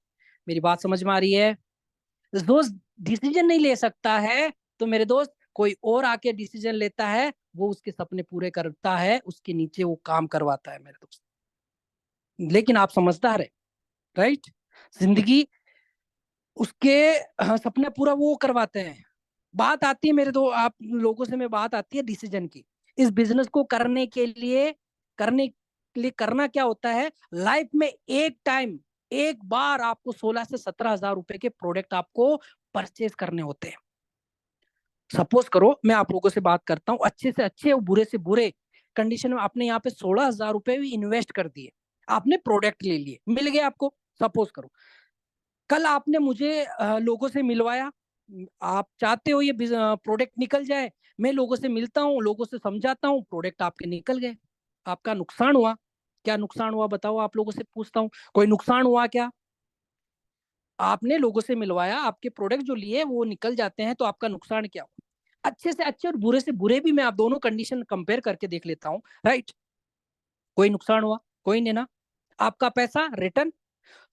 मेरी बात समझ में आ रही है? दोस्त, डिसीजन नहीं ले सकता है तो मेरे दोस्त कोई और आके डिसीजन लेता है, वो उसके सपने पूरे करता है, उसके नीचे वो काम करवाता है मेरे दोस्त। लेकिन आप समझदार है, राइट। जिंदगी उसके सपने पूरा वो करवाते हैं। बात आती है मेरे दो आप लोगों से, मैं बात आती है डिसीजन की। इस बिजनेस को करने के लिए करना क्या होता है? लाइफ में एक टाइम, एक बार आपको 16 से 17 हजार रुपए के प्रोडक्ट आपको परचेज करने होते हैं। सपोज करो मैं आप लोगों से बात करता हूँ, अच्छे से अच्छे और बुरे से बुरे कंडीशन में आपने यहाँ पे 16 हजार रुपए भी इन्वेस्ट कर दिए, आपने प्रोडक्ट ले लिए, मिल गया आपको। सपोज करो कल आपने मुझे लोगों से मिलवाया, आप चाहते हो ये प्रोडक्ट निकल जाए, मैं लोगों से मिलता हूँ, लोगों से समझाता हूँ, प्रोडक्ट आपके निकल गए, आपका नुकसान हुआ। क्या नुकसान हुआ बताओ? आप लोगों से पूछता हूँ, कोई नुकसान हुआ क्या? आपने लोगों से मिलवाया, आपके प्रोडक्ट जो लिए वो निकल जाते हैं, तो आपका नुकसान क्या हुआ? अच्छे से अच्छे और बुरे से बुरे भी मैं आप दोनों कंडीशन कंपेयर करके देख लेता हूँ, राइट। कोई नुकसान हुआ? कोई नहीं ना। आपका पैसा रिटर्न।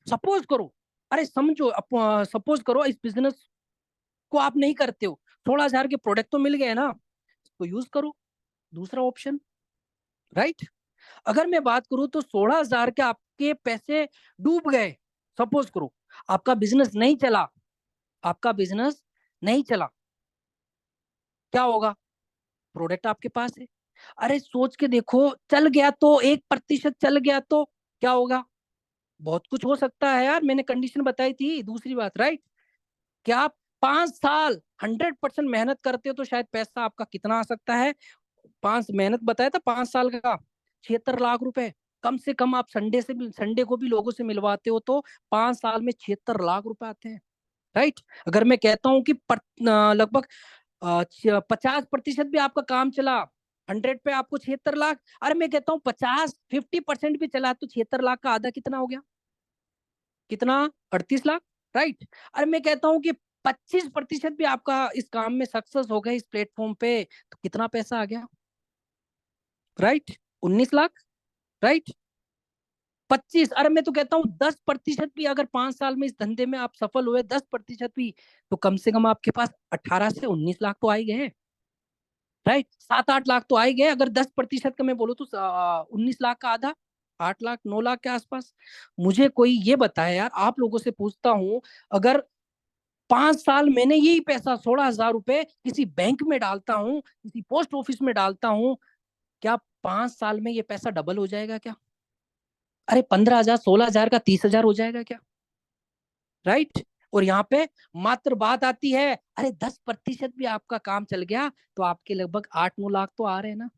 सपोज करो, अरे समझो, सपोज करो इस बिजनेस को आप नहीं करते हो, 16 हजार के प्रोडक्ट तो मिल गए ना, इसको यूज करो, दूसरा ऑप्शन, राइट। अगर मैं बात करूं तो 16 हजार के आपके पैसे डूब गए, सपोज करो आपका बिजनेस नहीं चला, आपका बिजनेस नहीं चला, क्या होगा? प्रोडक्ट आपके पास है। अरे सोच के देखो, चल गया तो 1% चल गया तो क्या होगा? बहुत कुछ हो सकता है यार, मैंने कंडीशन बताई थी, दूसरी बात, राइट। कि आप 5 साल 100% मेहनत करते हो तो शायद पैसा आपका कितना आ सकता है। 5 मेहनत बताया था 5 साल का 76 लाख रुपए। कम से कम आप संडे को भी लोगों से मिलवाते हो तो 5 साल में 76 लाख रुपए आते हैं, राइट। अगर मैं कहता हूँ कि लगभग 50% भी आपका काम चला, 100 पे आपको 76 लाख। अरे मैं कहता हूँ 50% भी चला तो 76 लाख का आधा कितना हो गया, कितना, 38 लाख, राइट। अरे मैं कहता हूँ कि 25% भी आपका इस काम में सक्सेस हो गए इस प्लेटफॉर्म पे तो कितना पैसा आ गया, राइट, 19 लाख, राइट। 25, अरे मैं तो कहता हूँ 10% भी अगर 5 साल में इस धंधे में आप सफल हुए, 10% भी, तो कम से कम आपके पास 18 से 19 लाख तो आ ही गए, राइट। 7-8 लाख तो आ ही गए। अगर 10% का मैं बोलूँ तो 19 लाख का आधा, 8 लाख 9 लाख के आसपास। मुझे कोई ये बताया यार, आप लोगों से पूछता हूँ, अगर 5 साल मैंने यही पैसा 16,000 रुपए किसी बैंक में डालता हूँ, किसी पोस्ट ऑफिस में डालता हूँ, क्या 5 साल में ये पैसा डबल हो जाएगा क्या? अरे 15,000 16,000 का 30,000 हो जाएगा क्या, राइट। और यहाँ पे मात्र बात आती है, अरे 10% भी आपका काम चल गया तो आपके लगभग 8-9 लाख तो आ रहे हैं ना।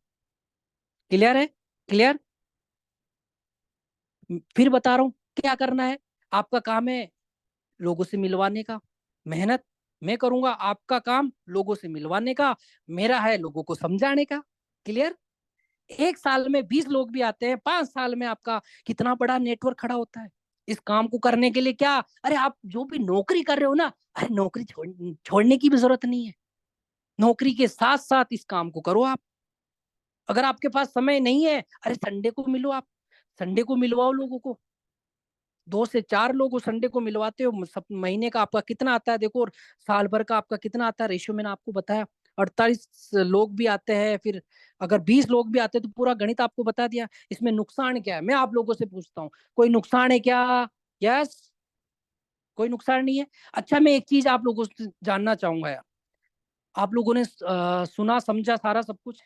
क्लियर है, क्लियर। फिर बता रहा हूँ क्या करना है। आपका काम है लोगों से मिलवाने का, मेहनत मैं करूंगा, आपका काम लोगों से मिलवाने का, मेरा है लोगों को समझाने का। क्लियर। 1 साल में 20 लोग भी आते हैं, 5 साल में आपका कितना बड़ा नेटवर्क खड़ा होता है इस काम को करने के लिए। क्या, अरे आप जो भी नौकरी कर रहे हो ना, अरे नौकरी छोड़ने की भी जरूरत नहीं है, नौकरी के साथ साथ इस काम को करो आप। अगर आपके पास समय नहीं है, अरे संडे को मिलो आप, संडे को मिलवाओ लोगों को, 2 से 4 लोग संडे को मिलवाते हो, सब महीने का आपका कितना आता है देखो, और साल भर का आपका कितना आता है, रेशियो मैंने आपको बताया। 48 लोग भी आते हैं, फिर अगर 20 लोग भी आते हैं तो पूरा गणित आपको बता दिया। इसमें नुकसान क्या है, मैं आप लोगों से पूछता हूँ, कोई नुकसान है क्या? यस, कोई नुकसान नहीं है। अच्छा, मैं एक चीज आप लोगों से जानना चाहूंगा यार, आप लोगों ने सुना समझा सारा सब कुछ,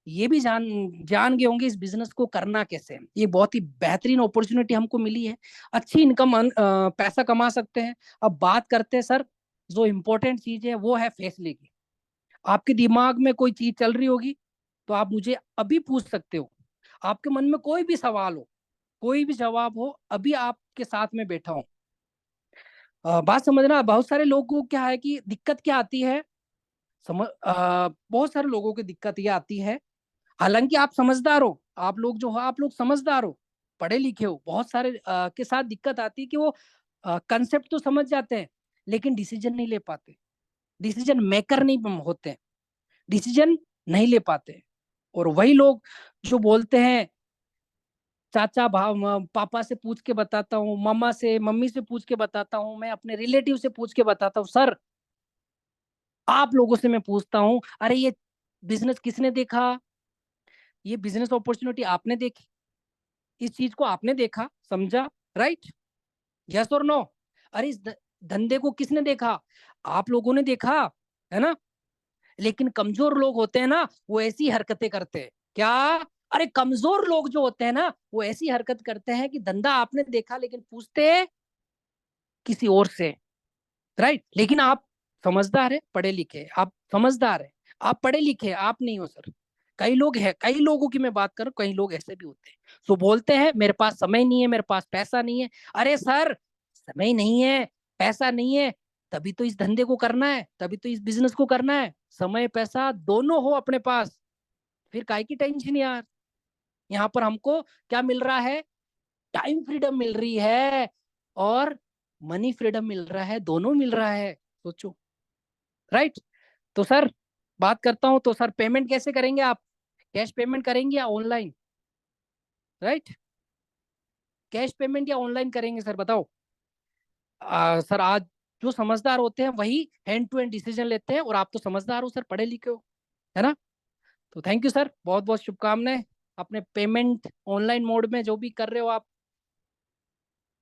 ये भी जान जान गए होंगे इस बिजनेस को करना कैसे है। ये बहुत ही बेहतरीन अपॉर्चुनिटी हमको मिली है, अच्छी इनकम पैसा कमा सकते हैं। अब बात करते हैं सर, जो इम्पोर्टेंट चीज है वो है फैसले की। आपके दिमाग में कोई चीज चल रही होगी तो आप मुझे अभी पूछ सकते हो, आपके मन में कोई भी सवाल हो, कोई भी जवाब हो, अभी आपके साथ में बैठा हूँ। बात समझना, बहुत सारे लोगों को क्या है कि दिक्कत क्या आती है, बहुत सारे लोगों की दिक्कत ये आती है, हालांकि आप समझदार हो, आप लोग जो हो आप लोग समझदार हो, पढ़े लिखे हो, बहुत सारे के साथ दिक्कत आती है कि वो कंसेप्ट तो समझ जाते हैं लेकिन डिसीजन नहीं ले पाते, डिसीजन मेकर नहीं होते, डिसीजन नहीं ले पाते। और वही लोग जो बोलते हैं, चाचा पापा से पूछ के बताता हूँ, मामा से मम्मी से पूछ के बताता हूँ, मैं अपने रिलेटिव से पूछ के बताता हूँ। सर आप लोगों से मैं पूछता हूँ, अरे ये बिजनेस किसने देखा, ये बिजनेस अपॉर्चुनिटी आपने देखी, इस चीज को आपने देखा समझा, राइट, यस और नो। अरे इस धंधे को किसने देखा, आप लोगों ने देखा, है ना। लेकिन कमजोर लोग होते हैं ना, वो ऐसी हरकतें करते हैं क्या, अरे कमजोर लोग जो होते हैं ना वो ऐसी हरकत करते हैं कि धंधा आपने देखा लेकिन पूछते किसी और से, राइट। लेकिन आप समझदार है, पढ़े लिखे, आप समझदार है, आप पढ़े लिखे, आप नहीं हो सर। कई लोग हैं, कई लोगों की मैं बात करूं, कई लोग ऐसे भी होते हैं, तो बोलते हैं मेरे पास समय नहीं है, मेरे पास पैसा नहीं है। अरे सर, समय नहीं है, पैसा नहीं है, तभी तो इस धंधे को करना है, तभी तो इस बिजनेस को करना है। समय पैसा दोनों हो अपने पास, फिर काय की टेंशन यार। यहाँ पर हमको क्या मिल रहा है, टाइम फ्रीडम मिल रही है और मनी फ्रीडम मिल रहा है, दोनों मिल रहा है, सोचो, राइट। तो सर बात करता हूं, तो सर पेमेंट कैसे करेंगे आप, कैश पेमेंट करेंगे या ऑनलाइन, राइट, कैश पेमेंट या ऑनलाइन करेंगे सर बताओ। सर आज जो समझदार होते हैं वही हैंड टू हैंड डिसीजन लेते हैं, और आप तो समझदार हो सर, पढ़े लिखे हो, है ना। तो थैंक यू सर, बहुत बहुत शुभकामनाएं अपने पेमेंट ऑनलाइन मोड में जो भी कर रहे हो आप,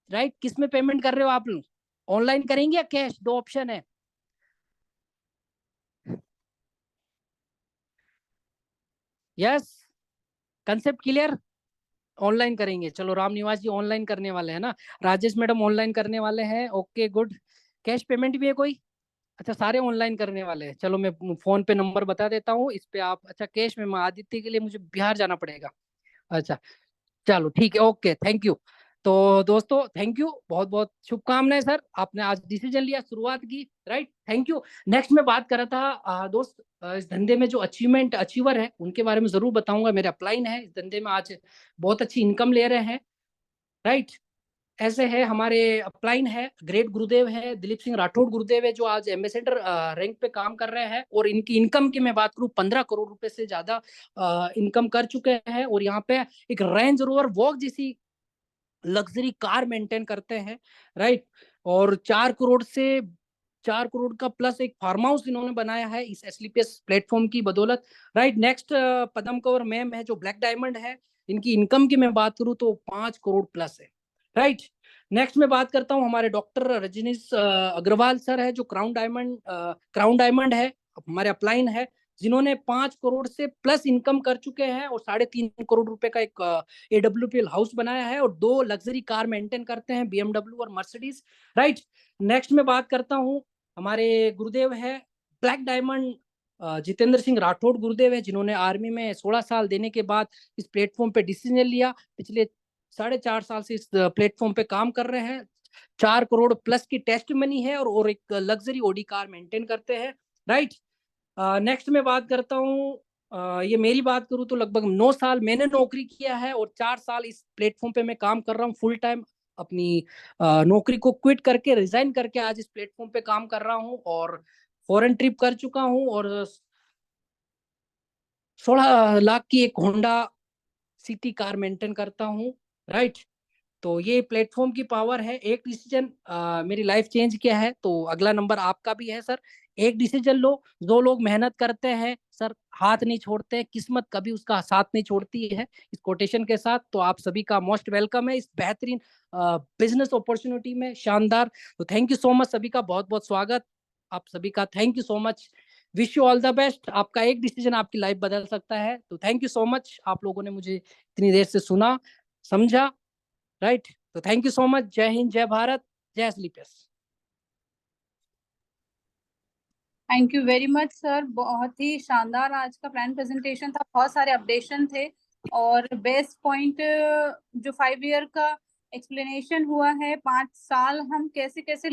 राइट। किस में पेमेंट कर रहे हो आप लोग, ऑनलाइन करेंगे या कैश, दो ऑप्शन है। यस, कंसेप्ट क्लियर, ऑनलाइन करेंगे, चलो राम निवास जी ऑनलाइन करने वाले हैं ना, राजेश मैडम ऑनलाइन करने वाले हैं, ओके गुड। कैश पेमेंट भी है कोई? अच्छा, सारे ऑनलाइन करने वाले हैं। चलो मैं फोन पे नंबर बता देता हूँ, इस पे आप, अच्छा कैश में, आदित्य के लिए मुझे बिहार जाना पड़ेगा। अच्छा, चलो ठीक है, ओके, थैंक यू। तो दोस्तों थैंक यू, बहुत बहुत शुभकामनाएं सर, आपने आज डिसीजन लिया, शुरुआत की, राइट, थैंक यू। नेक्स्ट मैं बात कर रहा था दोस्त, इस धंधे में जो अचीवर है उनके बारे में जरूर बताऊंगा। मेरे अपलाइन है इस धंधे में, आज बहुत अच्छी इनकम ले रहे हैं, राइट। ऐसे है, हमारे अपलाइन है, ग्रेट गुरुदेव है, दिलीप सिंह राठौड़ गुरुदेव है, जो आज एम्बेसडर रैंक पे काम कर रहे हैं, और इनकी इनकम की मैं बात करूं 15 करोड़ रुपए से ज्यादा इनकम कर चुके हैं, और यहाँ पे एक रेंज रोवर वॉक जैसी लग्जरी कार मेंटेन करते हैं, राइट। और 4 करोड़ का प्लस एक फार्म हाउस इन्होंने बनाया है इस एसलीपीएस प्लेटफॉर्म की बदौलत, राइट। नेक्स्ट पदम कंवर मैम है जो ब्लैक डायमंड है, इनकी इनकम की मैं बात करूं तो 5 करोड़ प्लस है, राइट। नेक्स्ट मैं बात करता हूं, हमारे डॉक्टर रजनीश अग्रवाल सर है, जो क्राउन डायमंड है, हमारे अपलाइन है, जिन्होंने 5 करोड़ से प्लस इनकम कर चुके हैं, और 3.5 करोड़ रुपए का एक AWPL हाउस बनाया है, और 2 लग्जरी कार मेंटेन करते हैं, BMW और मर्सिडीज, राइट। नेक्स्ट में बात करता हूँ, हमारे गुरुदेव है ब्लैक डायमंड जितेंद्र सिंह राठौड़ गुरुदेव है, जिन्होंने आर्मी में 16 साल देने के बाद इस प्लेटफॉर्म पे डिसीजन लिया, पिछले 4.5 साल से इस प्लेटफॉर्म पे काम कर रहे हैं, 4 करोड़ प्लस की टेस्ट मनी है, और एक लग्जरी ओडी कार मेंटेन करते हैं, राइट। नेक्स्ट मैं बात करता हूँ, ये मेरी बात करूँ तो लगभग 9 साल मैंने नौकरी किया है, और 4 साल इस प्लेटफॉर्म पे मैं काम कर रहा हूँ फुल टाइम, अपनी नौकरी को क्विट करके, रिजाइन करके आज इस प्लेटफॉर्म पे काम कर रहा हूँ, और फॉरेन ट्रिप कर चुका हूँ, और 16 लाख की एक होंडा सिटी कार मेंटेन करता हूँ, राइट। तो ये प्लेटफॉर्म की पावर है, एक डिसीजन मेरी लाइफ चेंज किया है, तो अगला नंबर आपका भी है सर। एक डिसीजन लो, जो लोग मेहनत करते हैं सर, हाथ नहीं छोड़ते, किस्मत कभी उसका साथ नहीं छोड़ती है, इस कोटेशन के साथ। तो आप सभी का मोस्ट वेलकम है इस बेहतरीन बिजनेस अपॉर्चुनिटी में, शानदार। तो थैंक यू सो मच, सभी का बहुत बहुत स्वागत, आप सभी का thank you so much, wish you all the best. आपका एक डिसीजन आपकी लाइफ बदल सकता है, तो थैंक यू सो मच, आप लोगों ने मुझे इतनी देर से सुना, समझा, राइट। तो थैंक यू सो मच, जय हिंद, जय भारत, जय sleepers. Thank you very much sir, बहुत ही शानदार आज का प्लान प्रेजेंटेशन था, बहुत सारे अपडेशन थे, और बेस्ट पॉइंट जो 5 ईयर का एक्सप्लेनेशन हुआ है, 5 साल हम कैसे कैसे